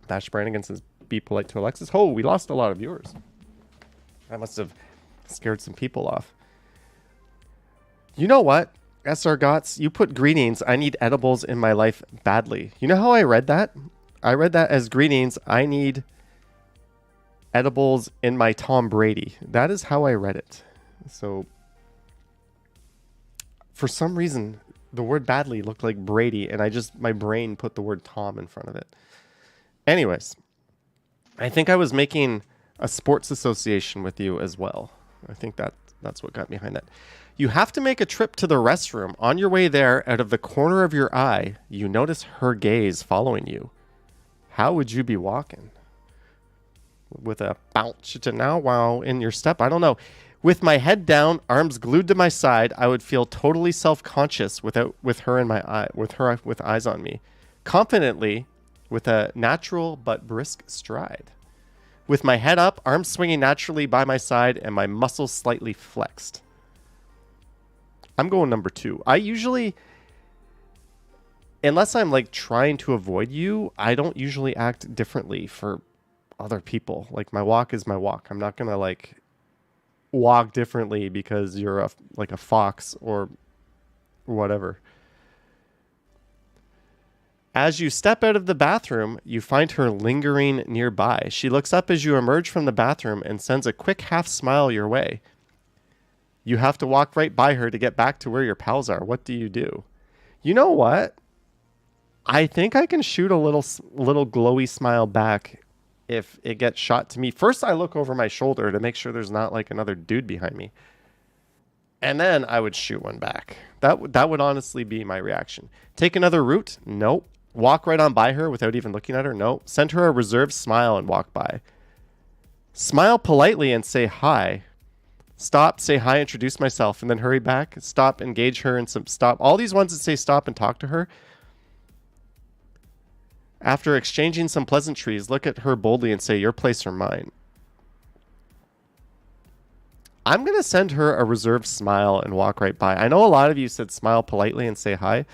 Dash Brannigan says be polite to Alexis. Oh, we lost a lot of viewers. I must have scared some people off. You know what? SR Gots, you put greetings. I need edibles in my life badly. You know how I read that? I read that as greetings. I need edibles in my Tom Brady. That is how I read it. So for some reason, the word badly looked like Brady, and my brain put the word Tom in front of it. Anyways, I think I was making a sports association with you as well. I think that's what got behind that. You have to make a trip to the restroom. On your way there, out of the corner of your eye, you notice her gaze following you. How would you be walking? With a bounce to now wow in your step? I don't know. With my head down, arms glued to my side, I would feel totally self-conscious with her in my eye, with eyes on me. Confidently, with a natural but brisk stride. With my head up, arms swinging naturally by my side, and my muscles slightly flexed. I'm going number 2. I usually, unless I'm like trying to avoid you, I don't usually act differently for other people. Like my walk is my walk. I'm not going to like walk differently because you're a fox or whatever. As you step out of the bathroom, you find her lingering nearby. She looks up as you emerge from the bathroom and sends a quick half smile your way. You have to walk right by her to get back to where your pals are. What do you do? You know what? I think I can shoot a little glowy smile back if it gets shot to me. First, I look over my shoulder to make sure there's not like another dude behind me. And then I would shoot one back. That would honestly be my reaction. Take another route? Nope. Walk right on by her without even looking at her? Nope. Send her a reserved smile and walk by. Smile politely and say hi. Stop, say hi, introduce myself, and then hurry back. Stop, engage her, and stop. All these ones that say stop and talk to her. After exchanging some pleasantries, look at her boldly and say, your place or mine. I'm going to send her a reserved smile and walk right by. I know a lot of you said smile politely and say hi.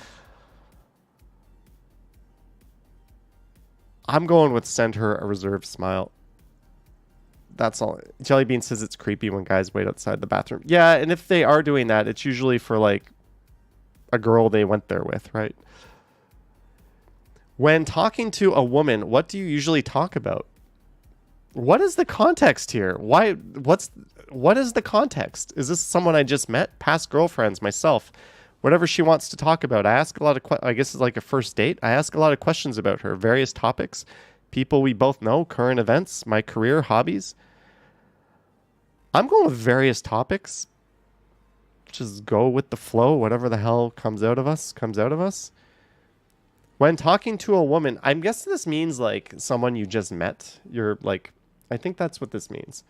I'm going with send her a reserved smile. That's all. Jellybean says it's creepy when guys wait outside the bathroom. Yeah, and if they are doing that, it's usually for like a girl they went there with, right? When talking to a woman, what do you usually talk about? What is the context here? What is the context? Is this someone I just met? Past girlfriends, myself, whatever she wants to talk about. I ask a lot of I guess it's like a first date. I ask a lot of questions about her, various topics, people we both know, current events, my career, hobbies. I'm going with various topics. Just go with the flow. Whatever the hell comes out of us, comes out of us. When talking to a woman, I guess this means like someone you just met. You're like, I think that's what this means.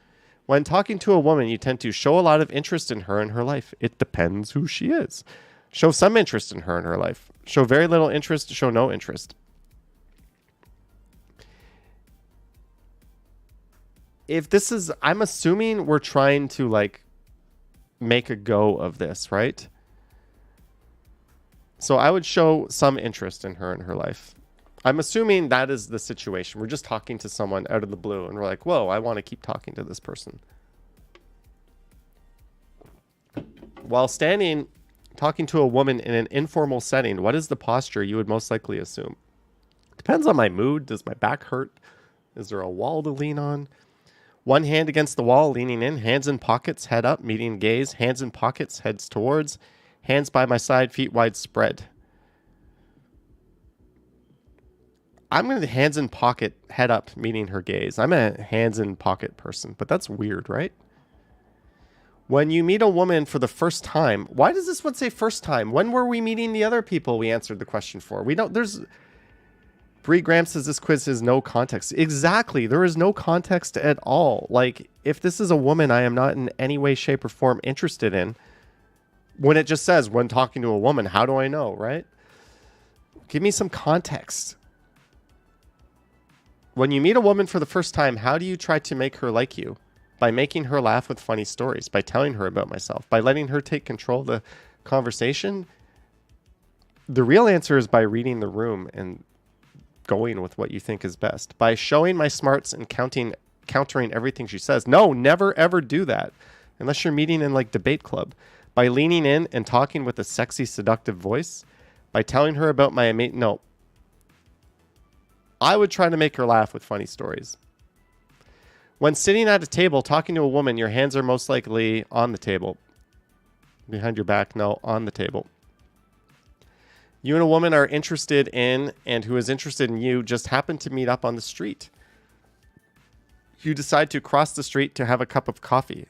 When talking to a woman, you tend to show a lot of interest in her and her life. It depends who she is. Show some interest in her and her life. Show very little interest, show no interest. If this is, I'm assuming we're trying to like make a go of this, right? So I would show some interest in her and her life. I'm assuming that is the situation. We're just talking to someone out of the blue and we're like, whoa, I want to keep talking to this person. While talking to a woman in an informal setting, what is the posture you would most likely assume? Depends on my mood. Does my back hurt? Is there a wall to lean on? One hand against the wall, leaning in, hands in pockets, head up, meeting gaze, hands in pockets, heads towards, hands by my side, feet wide spread. I'm going to hands in pocket, head up, meeting her gaze. I'm a hands in pocket person, but that's weird, right? When you meet a woman for the first time, why does this one say first time? When were we meeting the other people we answered the question for? Bree Graham says this quiz has no context. Exactly. There is no context at all. Like, if this is a woman I am not in any way, shape, or form interested in, when it just says, when talking to a woman, how do I know, right? Give me some context. When you meet a woman for the first time, how do you try to make her like you? By making her laugh with funny stories, by telling her about myself, by letting her take control of the conversation. The real answer is by reading the room and going with what you think is best. By showing my smarts and countering everything she says. No, never ever do that. Unless you're meeting in like debate club. By leaning in and talking with a sexy, seductive voice. By telling her about my no. I would try to make her laugh with funny stories. When sitting at a table talking to a woman, your hands are most likely on the table. Behind your back, no, on the table. You and a woman are interested in, and who is interested in you, just happen to meet up on the street. You decide to cross the street to have a cup of coffee.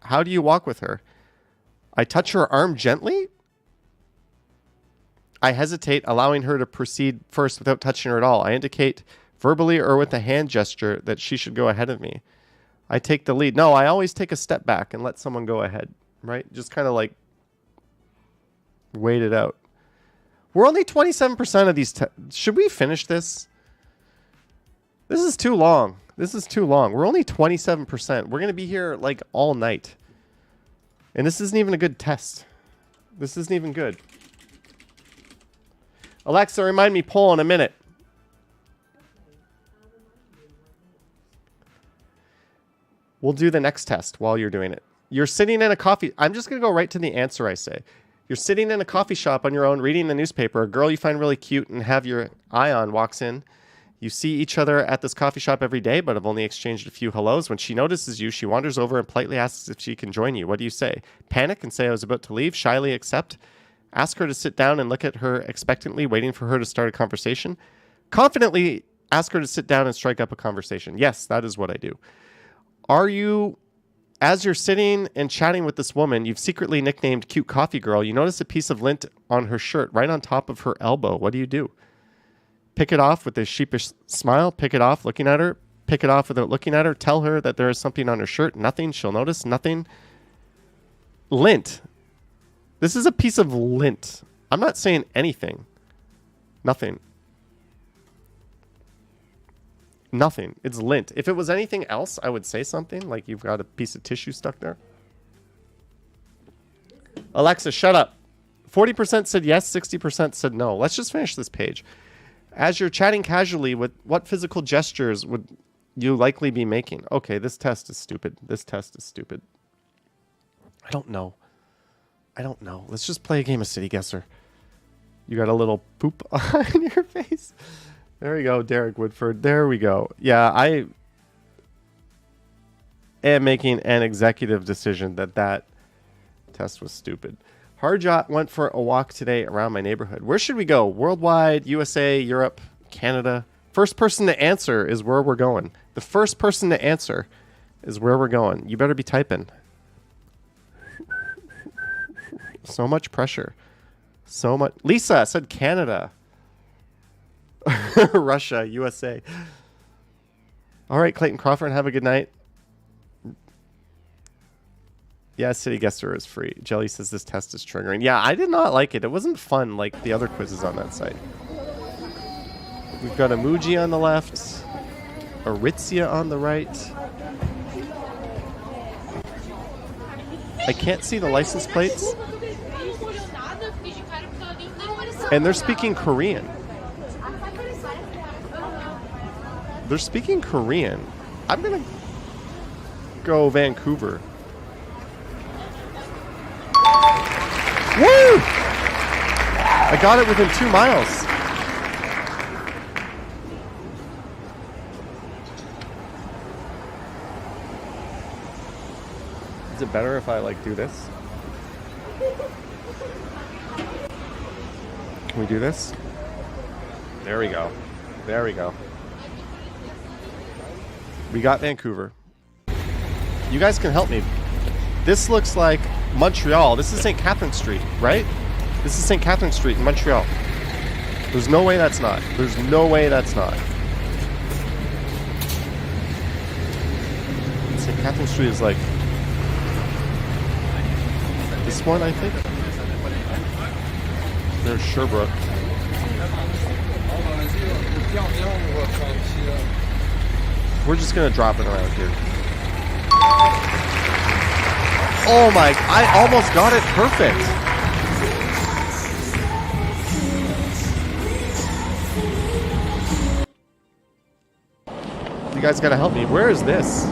How do you walk with her? I touch her arm gently. I hesitate, allowing her to proceed first without touching her at all. I indicate verbally or with a hand gesture that she should go ahead of me. I take the lead. No, I always take a step back and let someone go ahead, right? Just kind of like wait it out. We're only 27% of these. Should we finish this? This is too long. This is too long. We're only 27%. We're going to be here like all night. And this isn't even a good test. This isn't even good. Alexa, remind me poll in a minute. We'll do the next test while you're doing it. You're sitting in a coffee. I'm just going to go right to the answer I say. You're sitting in a coffee shop on your own, reading the newspaper. A girl you find really cute and have your eye on walks in. You see each other at this coffee shop every day, but have only exchanged a few hellos. When she notices you, she wanders over and politely asks if she can join you. What do you say? Panic and say I was about to leave. Shyly accept. Ask her to sit down and look at her expectantly, waiting for her to start a conversation. Confidently ask her to sit down and strike up a conversation. Yes, that is what I do. Are you... As you're sitting and chatting with this woman you've secretly nicknamed Cute Coffee Girl, you notice a piece of lint on her shirt right on top of her elbow. What do? Pick it off with a sheepish smile. Pick it off looking at her. Pick it off without looking at her. Tell her that there is something on her shirt. Nothing. She'll notice. Nothing. Lint. This is a piece of lint. I'm not saying anything. Nothing. Nothing. It's lint. If it was anything else, I would say something, like you've got a piece of tissue stuck there. Alexa, shut up. 40% said yes, 60% said no. Let's just finish this page. As you're chatting casually, with what physical gestures would you likely be making? Okay, this test is stupid. This test is stupid. I don't know. Let's just play a game of City Guesser. You got a little poop on your face. There we go, Derek Woodford. There we go. Yeah, I am making an executive decision that test was stupid. Harjot went for a walk today around my neighborhood. Where should we go? Worldwide, USA, Europe, Canada? First person to answer is where we're going. The first person to answer is where we're going. You better be typing. So much pressure. So much. Lisa said Canada. Russia, USA. All right, Clayton Crawford, have a good night. Yeah, City Guesser is free. Jelly says this test is triggering. Yeah, I did not like it. It wasn't fun like the other quizzes on that site. We've got Emoji on the left. Aritzia on the right. I can't see the license plates. And they're speaking Korean. They're speaking Korean. I'm going to go Vancouver. Woo! I got it within 2 miles. Is it better if I like do this? Can we do this? There we go. There we go. We got Vancouver. You guys can help me. This looks like Montreal. This is St. Catherine Street, right? This is St. Catherine Street in Montreal. There's no way that's not. There's no way that's not. St. Catherine Street is like this one, I think. There's Sherbrooke. We're just gonna drop it around here. Oh my, I almost got it perfect. You guys gotta help me. Where is this?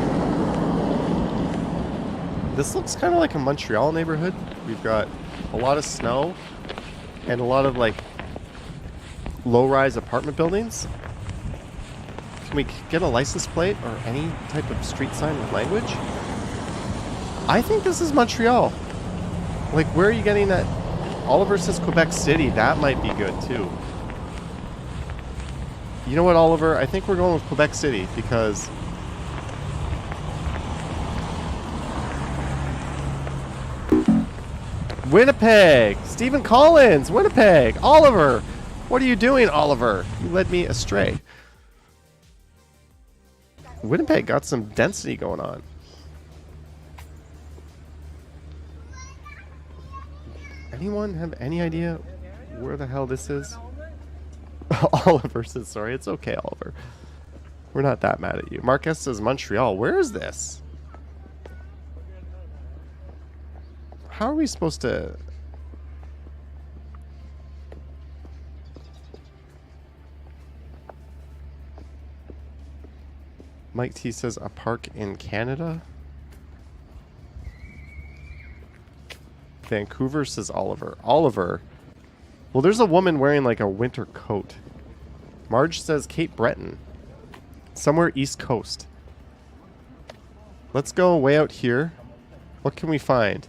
This looks kind of like a Montreal neighborhood. We've got a lot of snow and a lot of like low-rise apartment buildings. Can we get a license plate or any type of street sign with language? I think this is Montreal. Like, where are you getting that? Oliver says Quebec City. That might be good, too. You know what, Oliver? I think we're going with Quebec City because... Winnipeg! Stephen Collins! Winnipeg! Oliver! What are you doing, Oliver? You led me astray. Winnipeg got some density going on. Anyone have any idea where the hell this is? Oliver says, sorry. It's okay, Oliver. We're not that mad at you. Marquez says Montreal. Where is this? How are we supposed to... Mike T says a park in Canada. Vancouver says Oliver. Oliver. Well, there's a woman wearing like a winter coat. Marge says Cape Breton. Somewhere East Coast. Let's go way out here. What can we find?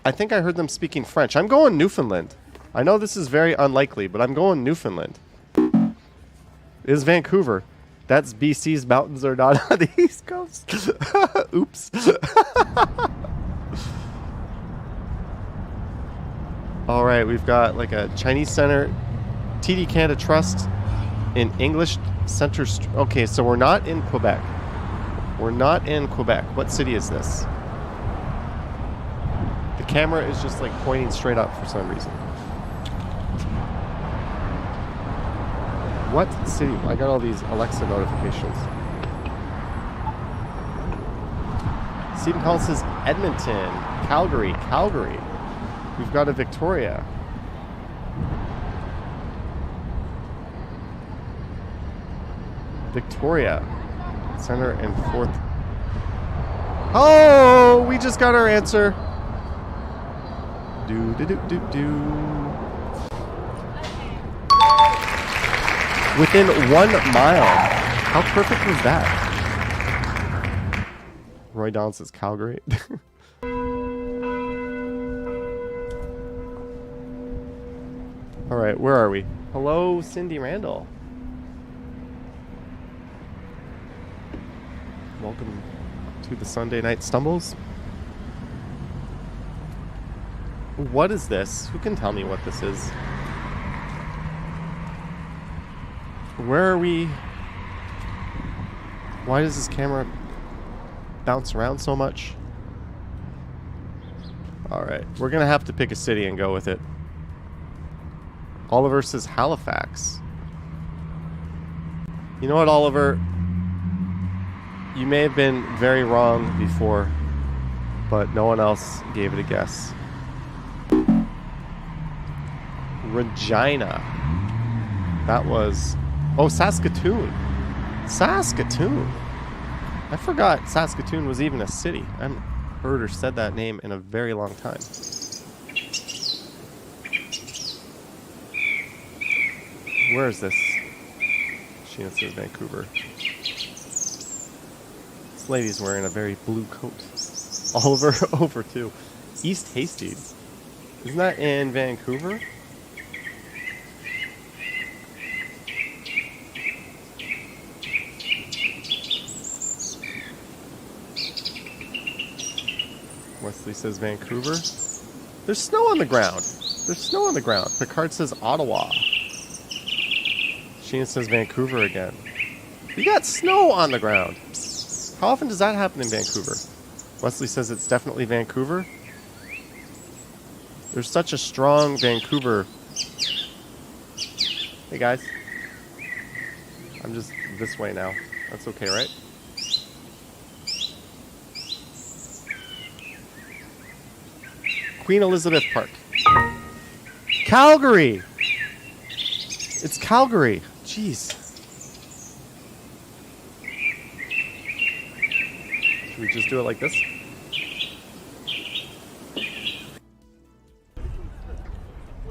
I think I heard them speaking French. I'm going Newfoundland. I know this is very unlikely, but I'm going Newfoundland. It is Vancouver. That's BC's mountains are not on the East Coast. Oops. All right, we've got like a Chinese Center, TD Canada Trust, in English Center. Okay, so we're not in Quebec. We're not in Quebec. What city is this? The camera is just like pointing straight up for some reason. What city? I got all these Alexa notifications. Stephen Collins says Edmonton, Calgary. We've got a Victoria. Victoria. Center and 4th. Oh, we just got our answer. Within 1 mile. How perfect was that? Roy Don says Calgary. All right, where are we? Hello, Cindy Randall. Welcome to the Sunday Night Stumbles. What is this? Who can tell me what this is? Where are we? Why does this camera bounce around so much? Alright, we're gonna have to pick a city and go with it. Oliver says Halifax. You know what, Oliver? You may have been very wrong before, but no one else gave it a guess. Regina. That was... Oh, Saskatoon. Saskatoon. I forgot Saskatoon was even a city. I haven't heard or said that name in a very long time. Where is this? Sheena says Vancouver. This lady's wearing a very blue coat. Oliver over too. East Hastings. Isn't that in Vancouver? Wesley says Vancouver. There's snow on the ground. There's snow on the ground. Picard says Ottawa. Sheena says Vancouver again. You got snow on the ground. How often does that happen in Vancouver? Wesley says it's definitely Vancouver. There's such a strong Vancouver. Hey guys. I'm just this way now. That's okay, right? Queen Elizabeth Park. Calgary! It's Calgary. Jeez. Should we just do it like this?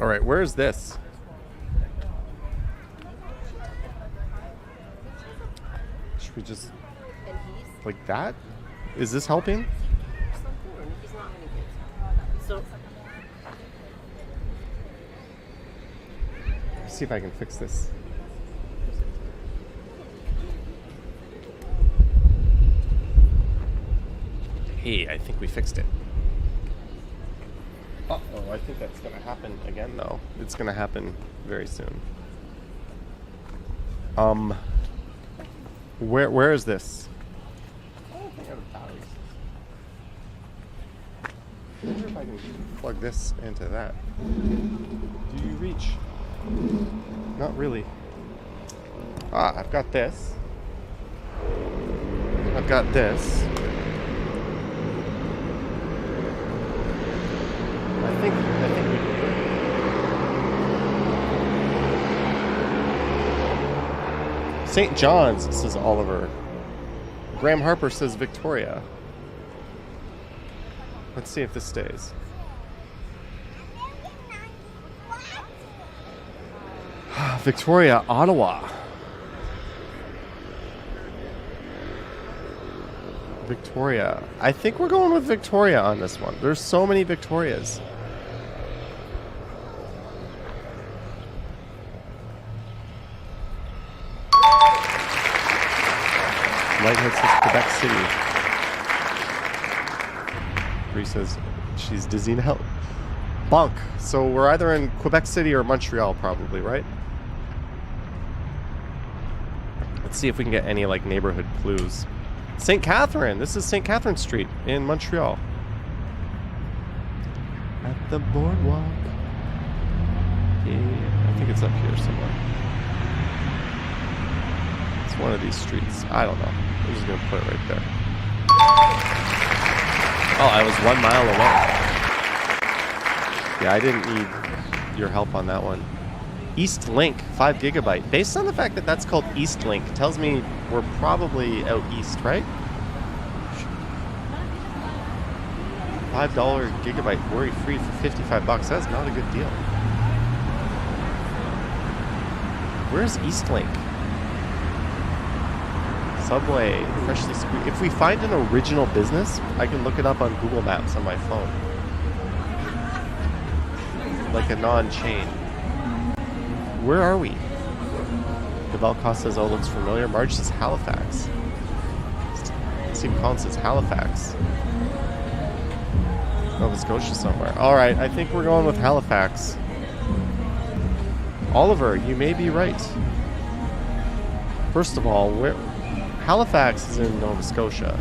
Alright, where is this? Should we just... like that? Is this helping? Let's see if I can fix this. Hey, I think we fixed it. Uh-oh, I think that's going to happen again, though. It's going to happen very soon. Where is this? I don't think I have batteries. I wonder if I can plug this into that. Do you reach? Not really. Ah, I've got this. I've got this. I think we can do it. St. John's, says Oliver. Graham Harper says Victoria. Let's see if this stays. Victoria, Ottawa. Victoria. I think we're going with Victoria on this one. There's so many Victorias. Lighthead says Quebec City. Bree says she's dizzy now. Bunk. So we're either in Quebec City or Montreal, probably, right? Let's see if we can get any like neighborhood clues. St. Catherine. This is St. Catherine Street in Montreal. At the boardwalk. Yeah, I think it's up here somewhere. It's one of these streets. I don't know. I'm just gonna put it right there. Oh, I was 1 mile away. Yeah, I didn't need your help on that one. East Link, 5 gigabyte. Based on the fact that that's called East Link, tells me we're probably out east, right? $5 gigabyte worry-free for $55. That's not a good deal. Where's East Link? Subway, freshly squeezed. If we find an original business, I can look it up on Google Maps on my phone. Like a non-chain. Where are we? Deval Costa says, oh, looks familiar. Marge says Halifax. Steve Collins says Halifax. Nova Scotia somewhere. Alright, I think we're going with Halifax. Oliver, you may be right. First of all, Halifax is in Nova Scotia.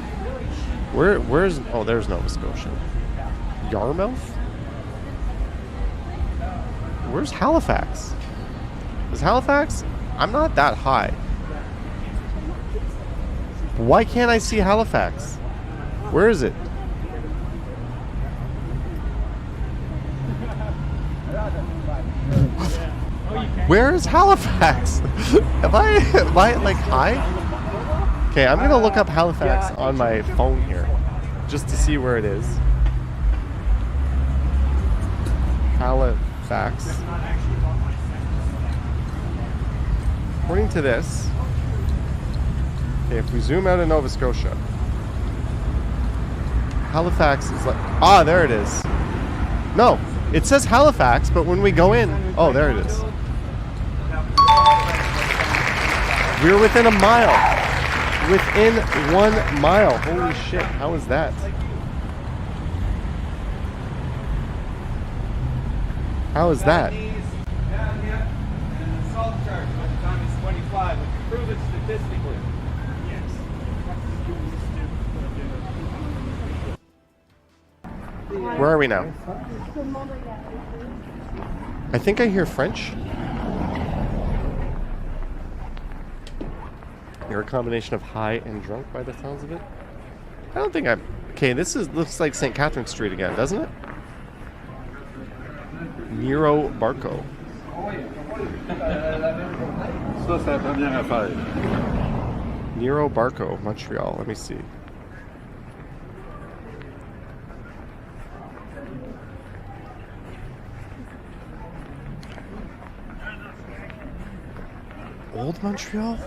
Where's... oh, there's Nova Scotia. Yarmouth? Where's Halifax? Is Halifax? I'm not that high. Why can't I see Halifax? Where is it? Where is Halifax? Am I like high? Okay, I'm gonna look up Halifax on my phone here, just to see where it is. Halifax. According to this, okay, if we zoom out of Nova Scotia, Halifax is like, ah, there it is. No, it says Halifax, but when we go in, oh, there it is. We're within a mile. Within 1 mile. Holy shit, how is that? How is that? Down here, and an assault charge by the time it's 25. We can prove it statistically. Yes. Where are we now? I think I hear French. You're a combination of high and drunk by the sounds of it. I don't think I'm... Okay, looks like St. Catherine Street again, doesn't it? Nero Barco. Nero Barco, Montreal. Let me see. Old Montreal?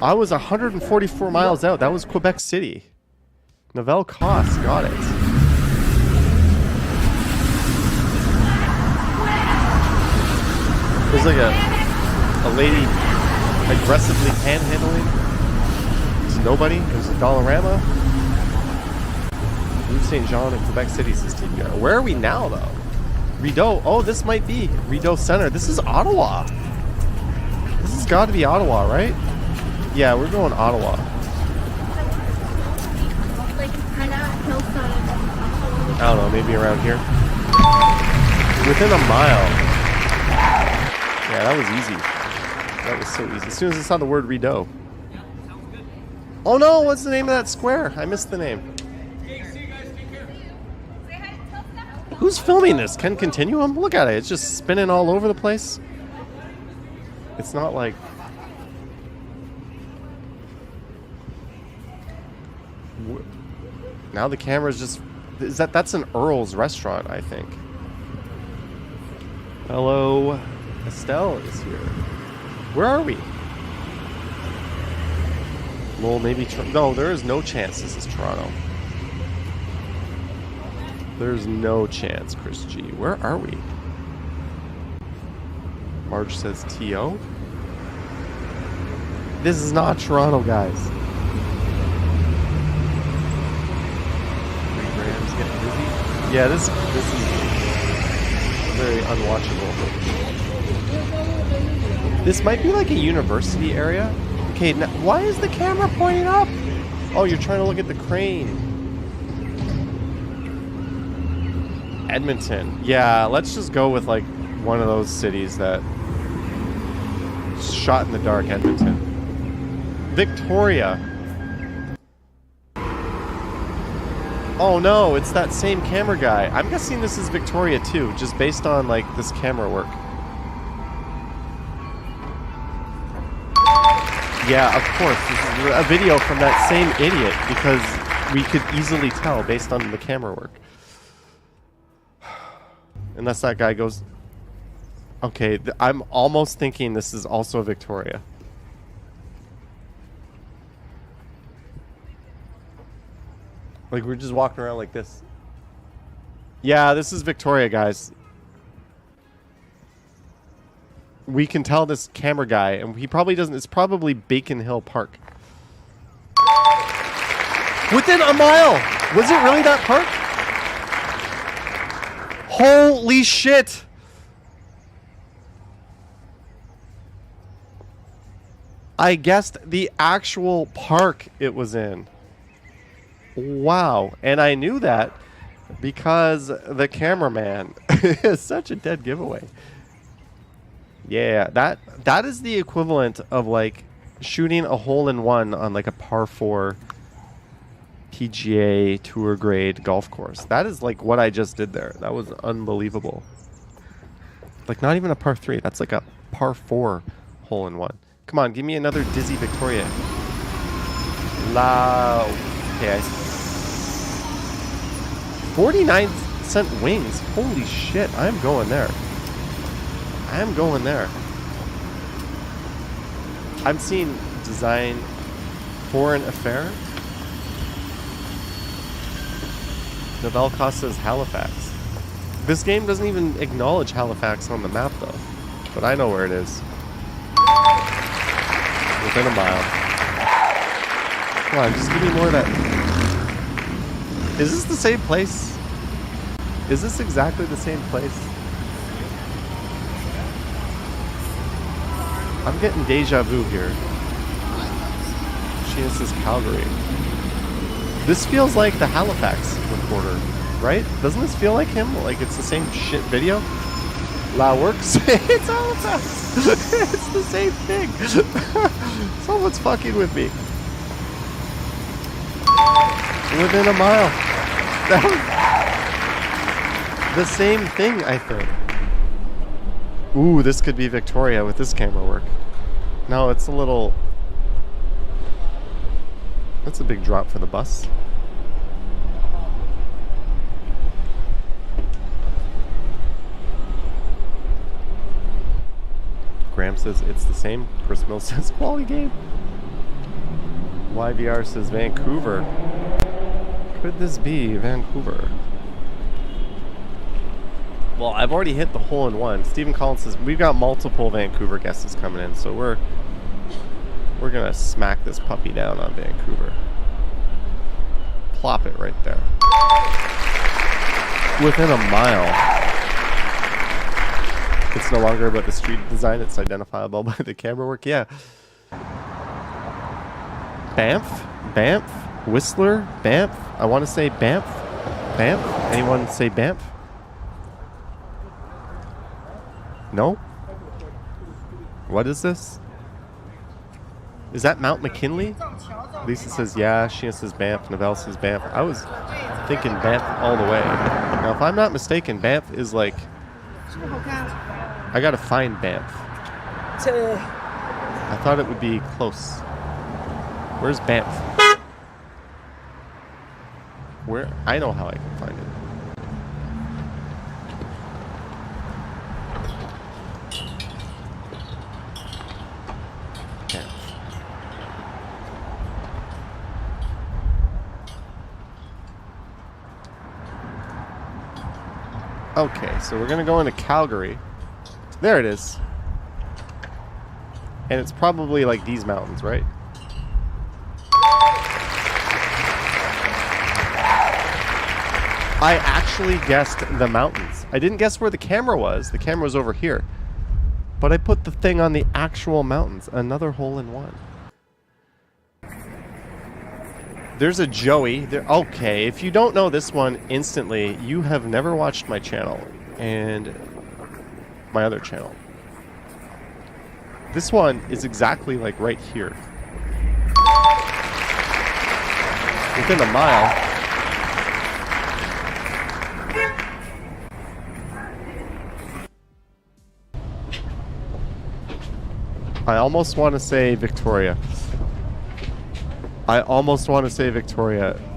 I was 144 miles out. That was Quebec City. Nouvelle Cosse. Got it. There's like a lady aggressively panhandling. There's nobody. There's a Dollarama. Rue Saint Jean in Quebec City says TBR. Where are we now, though? Rideau. Oh, this might be Rideau Center. This is Ottawa. This has got to be Ottawa, right? Yeah, we're going Ottawa. Like kind of hillside. I don't know, maybe around here. Within a mile. Yeah, that was easy. That was so easy. As soon as I saw the word Rideau. Oh no, what's the name of that square? I missed the name. Who's filming this? Ken Continuum? Look at it. It's just spinning all over the place. It's not like... Now the camera's just... That's an Earl's restaurant, I think. Hello. Estelle is here. Where are we? Well, maybe... No, there is no chance this is Toronto. There's no chance, Chris G. Where are we? Marge says T.O. This is not Toronto, guys. Graham's getting busy. Yeah, this is very unwatchable. This might be like a university area. Okay, now, why is the camera pointing up? Oh, you're trying to look at the crane. Edmonton. Yeah, let's just go with like one of those cities that shot in the dark. Edmonton. Victoria. Oh no, it's that same camera guy. I'm guessing this is Victoria too, just based on like this camera work. Yeah, of course. This is a video from that same idiot because we could easily tell based on the camera work. Unless that guy goes... Okay, I'm almost thinking this is also Victoria. Like, we're just walking around like this. Yeah, this is Victoria, guys. We can tell this camera guy, and he probably doesn't... It's probably Bacon Hill Park. Within a mile! Was it really that park? Holy shit! I guessed the actual park it was in. Wow. And I knew that because the cameraman is such a dead giveaway. Yeah, that is the equivalent of like shooting a hole-in-one on like a par 4 PGA tour grade golf course. That is like what I just did there. That was unbelievable. Like not even a par 3. That's like a par 4 hole-in-one. Come on, give me another Dizzy Victoria. Okay, 49-cent wings. Holy shit, I'm going there. I'm going there. I'm seeing design foreign affair. Nouvelle Coste's Halifax. This game doesn't even acknowledge Halifax on the map though. But I know where it is. Within a mile. Come on, just give me more of that. Is this the same place? Is this exactly the same place? I'm getting deja vu here. She says Calgary. This feels like the Halifax reporter, right? Doesn't this feel like him? Like it's the same shit video? La Works? It's Halifax! It's the same thing! Someone's fucking with me. Within a mile. That was the same thing, I think. Ooh, this could be Victoria with this camera work. No, it's a little... That's a big drop for the bus. Graham says it's the same. Chris Mills says quality game. YVR says Vancouver. Could this be Vancouver? Well, I've already hit the hole in one. Stephen Collins says we've got multiple Vancouver guesses coming in, so we're gonna smack this puppy down on Vancouver. Plop it right there. Within a mile. It's no longer about the street design, it's identifiable by the camera work. Yeah. Banff? Banff? Whistler? Banff? I want to say Banff. Banff? Anyone say Banff? No? What is this? Is that Mount McKinley? Lisa says yeah. Sheena says Banff. Novell says Banff. I was thinking Banff all the way. Now, if I'm not mistaken, Banff is like... I gotta find Banff. I thought it would be close. Where's Banff? Where? I know how I can find it. Okay, so we're gonna go into Calgary. There it is. And it's probably like these mountains, right? I actually guessed the mountains. I didn't guess where the camera was. The camera was over here. But I put the thing on the actual mountains. Another hole in one. There's a Joey. Okay, if you don't know this one instantly, you have never watched my channel and my other channel. This one is exactly like right here. Within a mile. I almost want to say Victoria.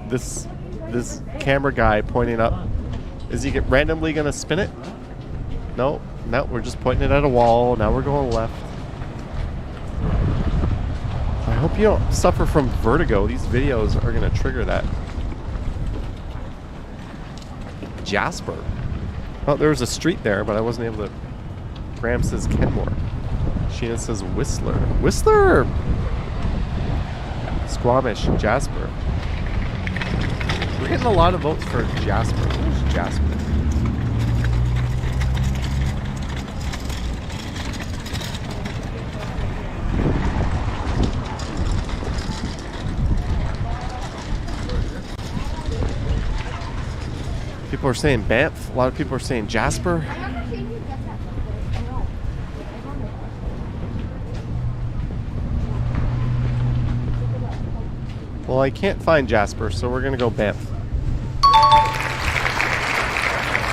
This camera guy pointing up. Is he randomly gonna spin it? No, we're just pointing it at a wall. Now we're going left. I hope you don't suffer from vertigo. These videos are gonna trigger that. Jasper. Oh, there was a street there, but I wasn't able to. Graham says Kenmore. Sheena says Whistler. Whistler! Squamish, Jasper. We're getting a lot of votes for Jasper. Who's Jasper? People are saying Banff. A lot of people are saying Jasper. Well, I can't find Jasper, so we're gonna go Banff.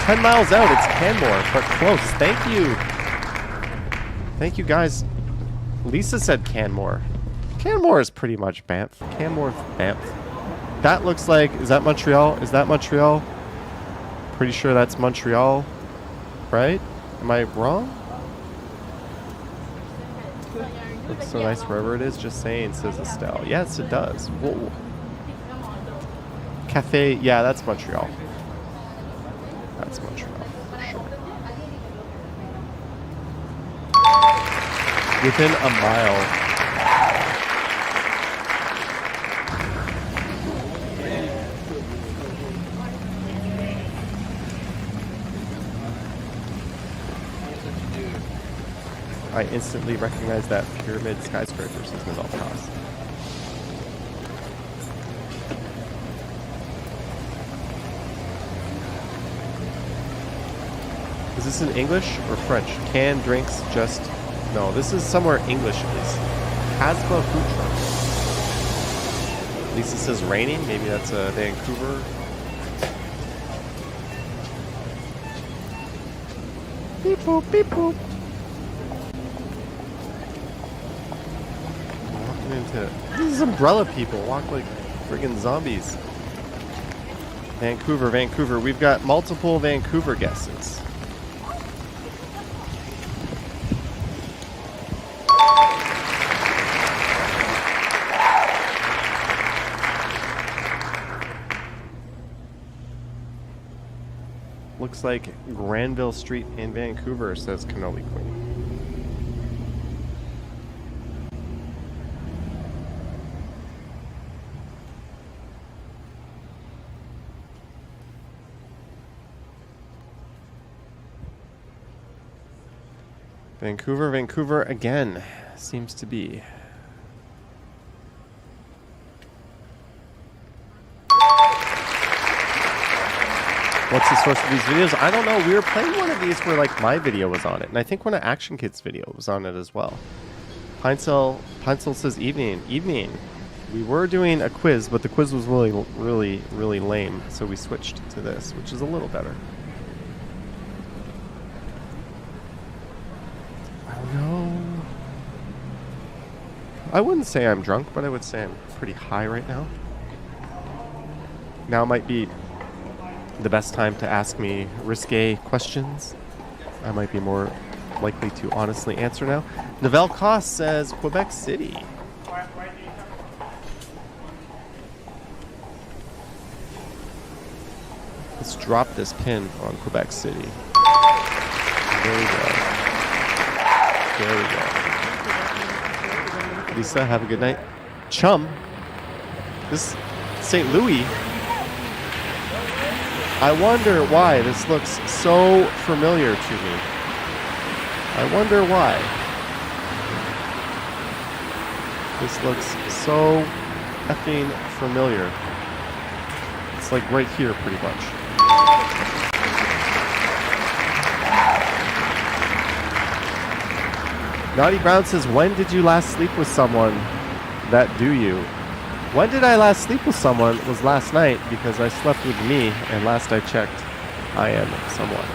10 miles out, it's Canmore, but close. Thank you. Thank you, guys. Lisa said Canmore. Canmore is pretty much Banff. Canmore, Banff. That looks like... Is that Montreal? Is that Montreal? Pretty sure that's Montreal. Right? Am I wrong? Looks so nice wherever it is. Just saying, says Estelle. Yes, it does. Whoa. Cafe. Yeah, that's Montreal. That's Montreal. For sure. Within a mile. I instantly recognize that pyramid skyscraper, says Novel Cost. Is this in English or French? Canned drinks just... No, this is somewhere English at least. Hasba food truck. At least it says raining. Maybe that's Vancouver. Beep boop, beep boop. Walking into... These umbrella people walk like friggin' zombies. Vancouver, Vancouver. We've got multiple Vancouver guesses. Looks like Granville Street in Vancouver, says Cannoli Queen. Vancouver, Vancouver again seems to be. What's the source of these videos? I don't know. We were playing one of these where like my video was on it, and I think one of Action Kid's video was on it as well. Pinecell says evening. We were doing a quiz, but the quiz was really lame, so we switched to this, which is a little better. I don't know. I wouldn't say I'm drunk, but I would say I'm pretty high right now. Now might be the best time to ask me risque questions. I might be more likely to honestly answer now. Novell Cost says Quebec City. Let's drop this pin on Quebec City. There we go. There we go. Lisa, have a good night. Chum. This St. Louis. I wonder why this looks so familiar to me. I wonder why. This looks so effing familiar. It's like right here pretty much. Naughty Brown says, when did you last sleep with someone? That do you. When did I last sleep with someone was last night because I slept with me, and last I checked, I am someone.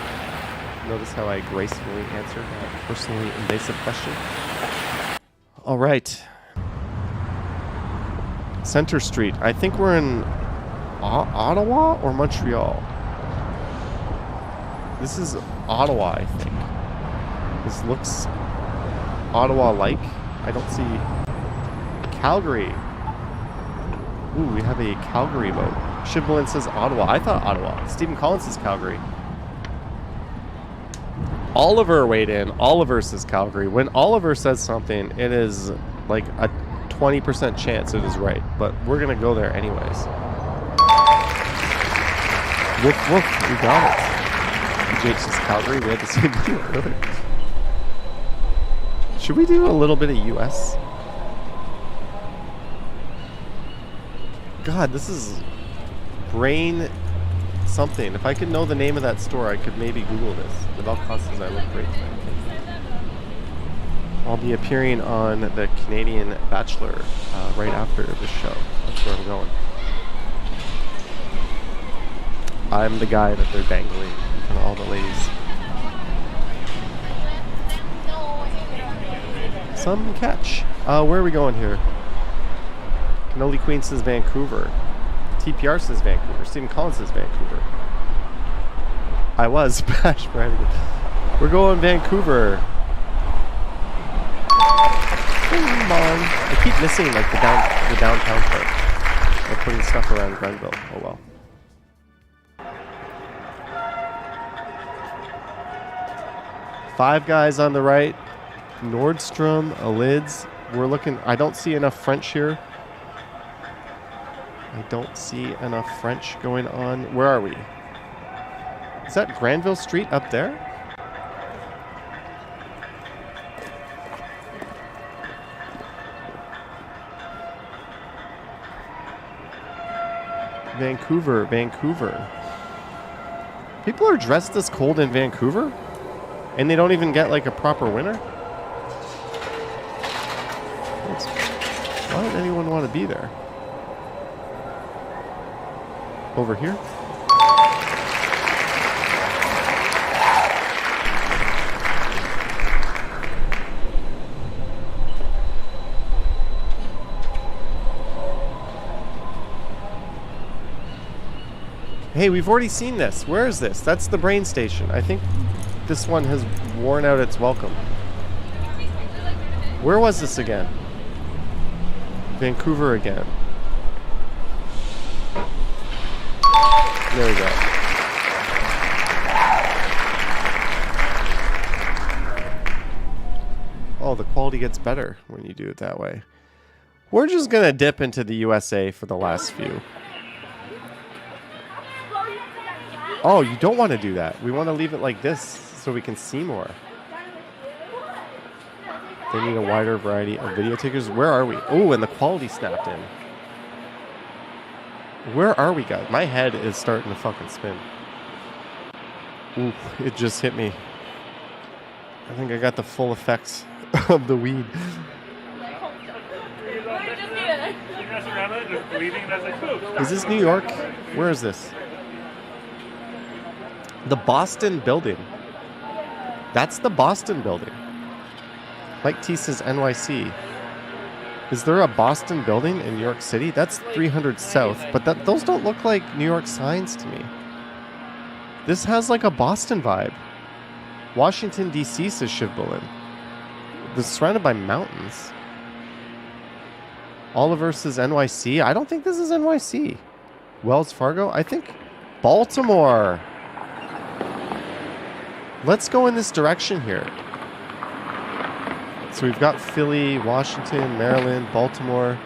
Notice how I gracefully answered that personally invasive question? All right. Center Street. I think we're in Ottawa or Montreal. This is Ottawa, I think. This looks Ottawa-like. I don't see Calgary. Ooh, we have a Calgary vote. Shivlin says Ottawa. I thought Ottawa. Stephen Collins says Calgary. Oliver weighed in. Oliver says Calgary. When Oliver says something, it is like a 20% chance it is right. But we're going to go there anyways. Woof, woof. We got it. Jake says Calgary. We had the same video earlier. Should we do a little bit of U.S.? God, this is brain something. If I could know the name of that store, I could maybe Google this. Without costs, I look great tonight. I'll be appearing on the Canadian Bachelor right after this show. That's where I'm going. I'm the guy that they're dangling in front of all the ladies. Some catch. Where are we going here? Cannoli Queen says Vancouver. TPR says Vancouver. Stephen Collins says Vancouver. I was. Bash Brannigan. We're going Vancouver. Come on. I keep missing like the downtown part. I'm putting stuff around Grenville. Oh well. Five Guys on the right. Nordstrom, Lids. We're looking. I don't see enough French here. I don't see enough French going on. Where are we? Is that Granville Street up there? Vancouver. People are dressed this cold in Vancouver? And they don't even get like a proper winter? Why would anyone want to be there? Over here? Hey, we've already seen this. Where is this? That's the brain station. I think this one has worn out its welcome. Where was this again? Vancouver again. There we go. Oh, the quality gets better when you do it that way. We're just gonna dip into the USA for the last few. Oh, you don't want to do that. We want to leave it like this so we can see more. They need a wider variety of video takers. Where are we? Oh, and the quality snapped in. Where are we, guys? My head is starting to fucking spin. Ooh, it just hit me. I think I got the full effects of the weed. Is this New York? Where is this? The Boston building. That's the Boston building. Mike T says NYC. Is there a Boston building in New York City? That's 300 South, but those don't look like New York signs to me. This has like a Boston vibe. Washington, D.C. says Shivbolin. This is surrounded by mountains. Oliver says NYC. I don't think this is NYC. Wells Fargo? I think Baltimore. Let's go in this direction here. So we've got Philly, Washington, Maryland, Baltimore.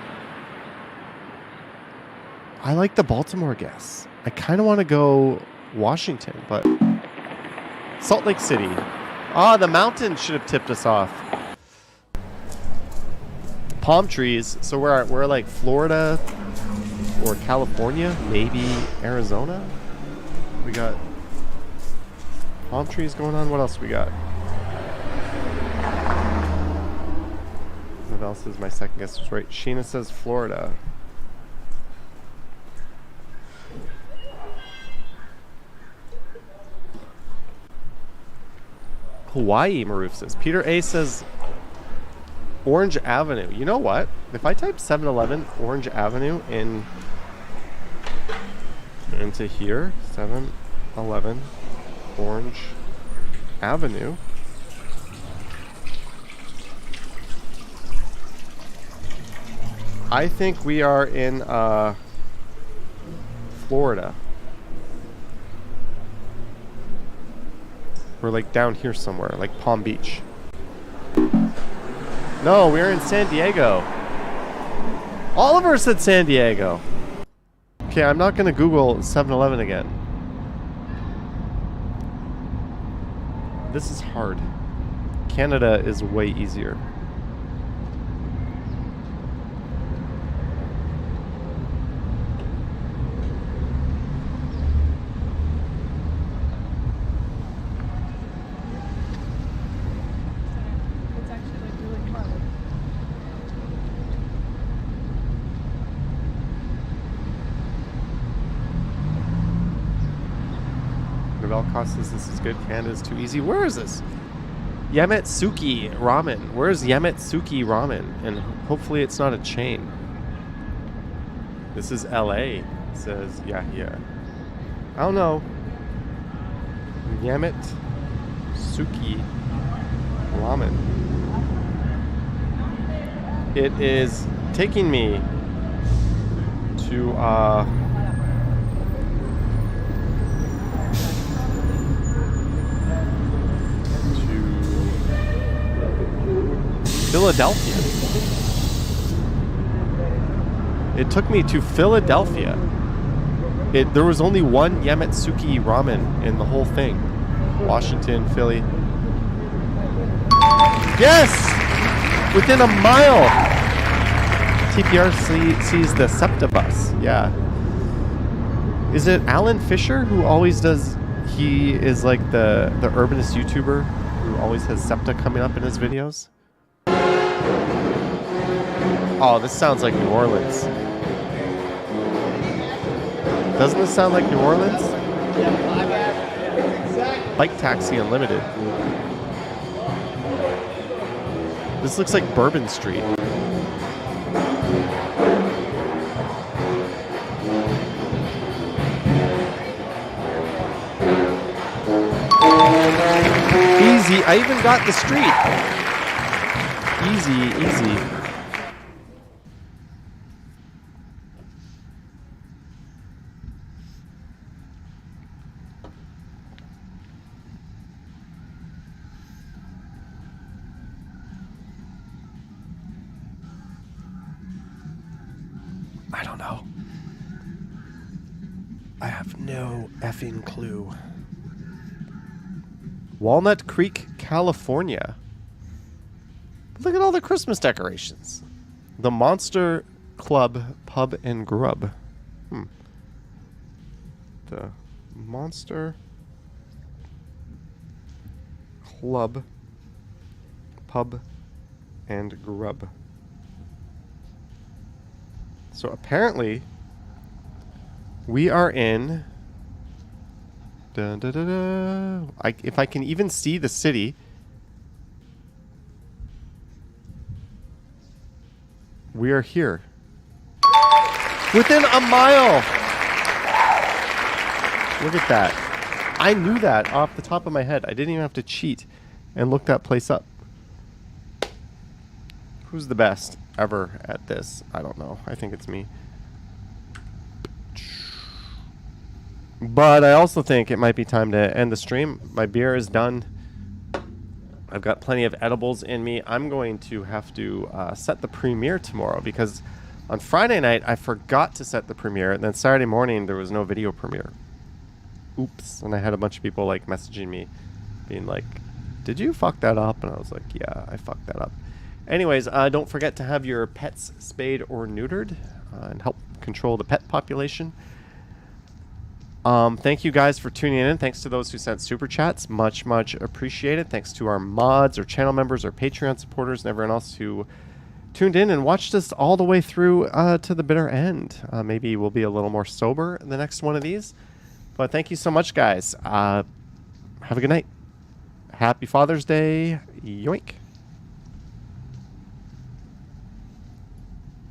I like the Baltimore guess. I kind of want to go Washington, but Salt Lake City. Ah, the mountains should have tipped us off. Palm trees. So we're like Florida or California, maybe Arizona. We got palm trees going on. What else we got? What else is my second guess was right? Sheena says Florida. Hawaii, Maroof says. Peter A says Orange Avenue. You know what? If I type 7-Eleven Orange Avenue into here, 7-Eleven Orange Avenue. I think we are in Florida. We're like down here somewhere, like Palm Beach. No, we're in San Diego. Oliver said San Diego. Okay, I'm not going to Google 7-Eleven again. This is hard. Canada is way easier. Says this is good. Canada's too easy. Where is this? Yamatsuki Ramen. Where's Yamatsuki Ramen? And hopefully it's not a chain. This is LA. It says yeah. I don't know. Yamatsuki Ramen. It is taking me to Philadelphia. It took me to Philadelphia. There was only one Yamatsuki Ramen in the whole thing. Washington, Philly. Yes! Within a mile! TPR sees the SEPTA bus. Yeah. Is it Alan Fisher who always does? He is like the urbanist YouTuber who always has SEPTA coming up in his videos. Oh, this sounds like New Orleans. Doesn't this sound like New Orleans? Bike Taxi Unlimited. This looks like Bourbon Street. Easy. I even got the street. Easy, easy. I don't know. I have no effing clue. Walnut Creek, California. Look at all the Christmas decorations. The Monster Club Pub and Grub. The Monster Club Pub and Grub. So apparently we are in if I can even see the city. We are here. Within a mile. Look at that. I knew that off the top of my head. I didn't even have to cheat and look that place up. Who's the best ever at this? I don't know. I think it's me. But I also think it might be time to end the stream. My beer is done. I've got plenty of edibles in me. I'm going to have to set the premiere tomorrow because on Friday night I forgot to set the premiere, and then Saturday morning there was no video premiere. Oops. And I had a bunch of people like messaging me being like, did you fuck that up? And I was like, yeah, I fucked that up. Anyways, don't forget to have your pets spayed or neutered and help control the pet population. Thank you guys for tuning in. Thanks to those who sent super chats. Much, much appreciated. Thanks to our mods, our channel members, our Patreon supporters, and everyone else who tuned in and watched us all the way through to the bitter end. Maybe we'll be a little more sober in the next one of these. But thank you so much, guys. Have a good night. Happy Father's Day. Yoink.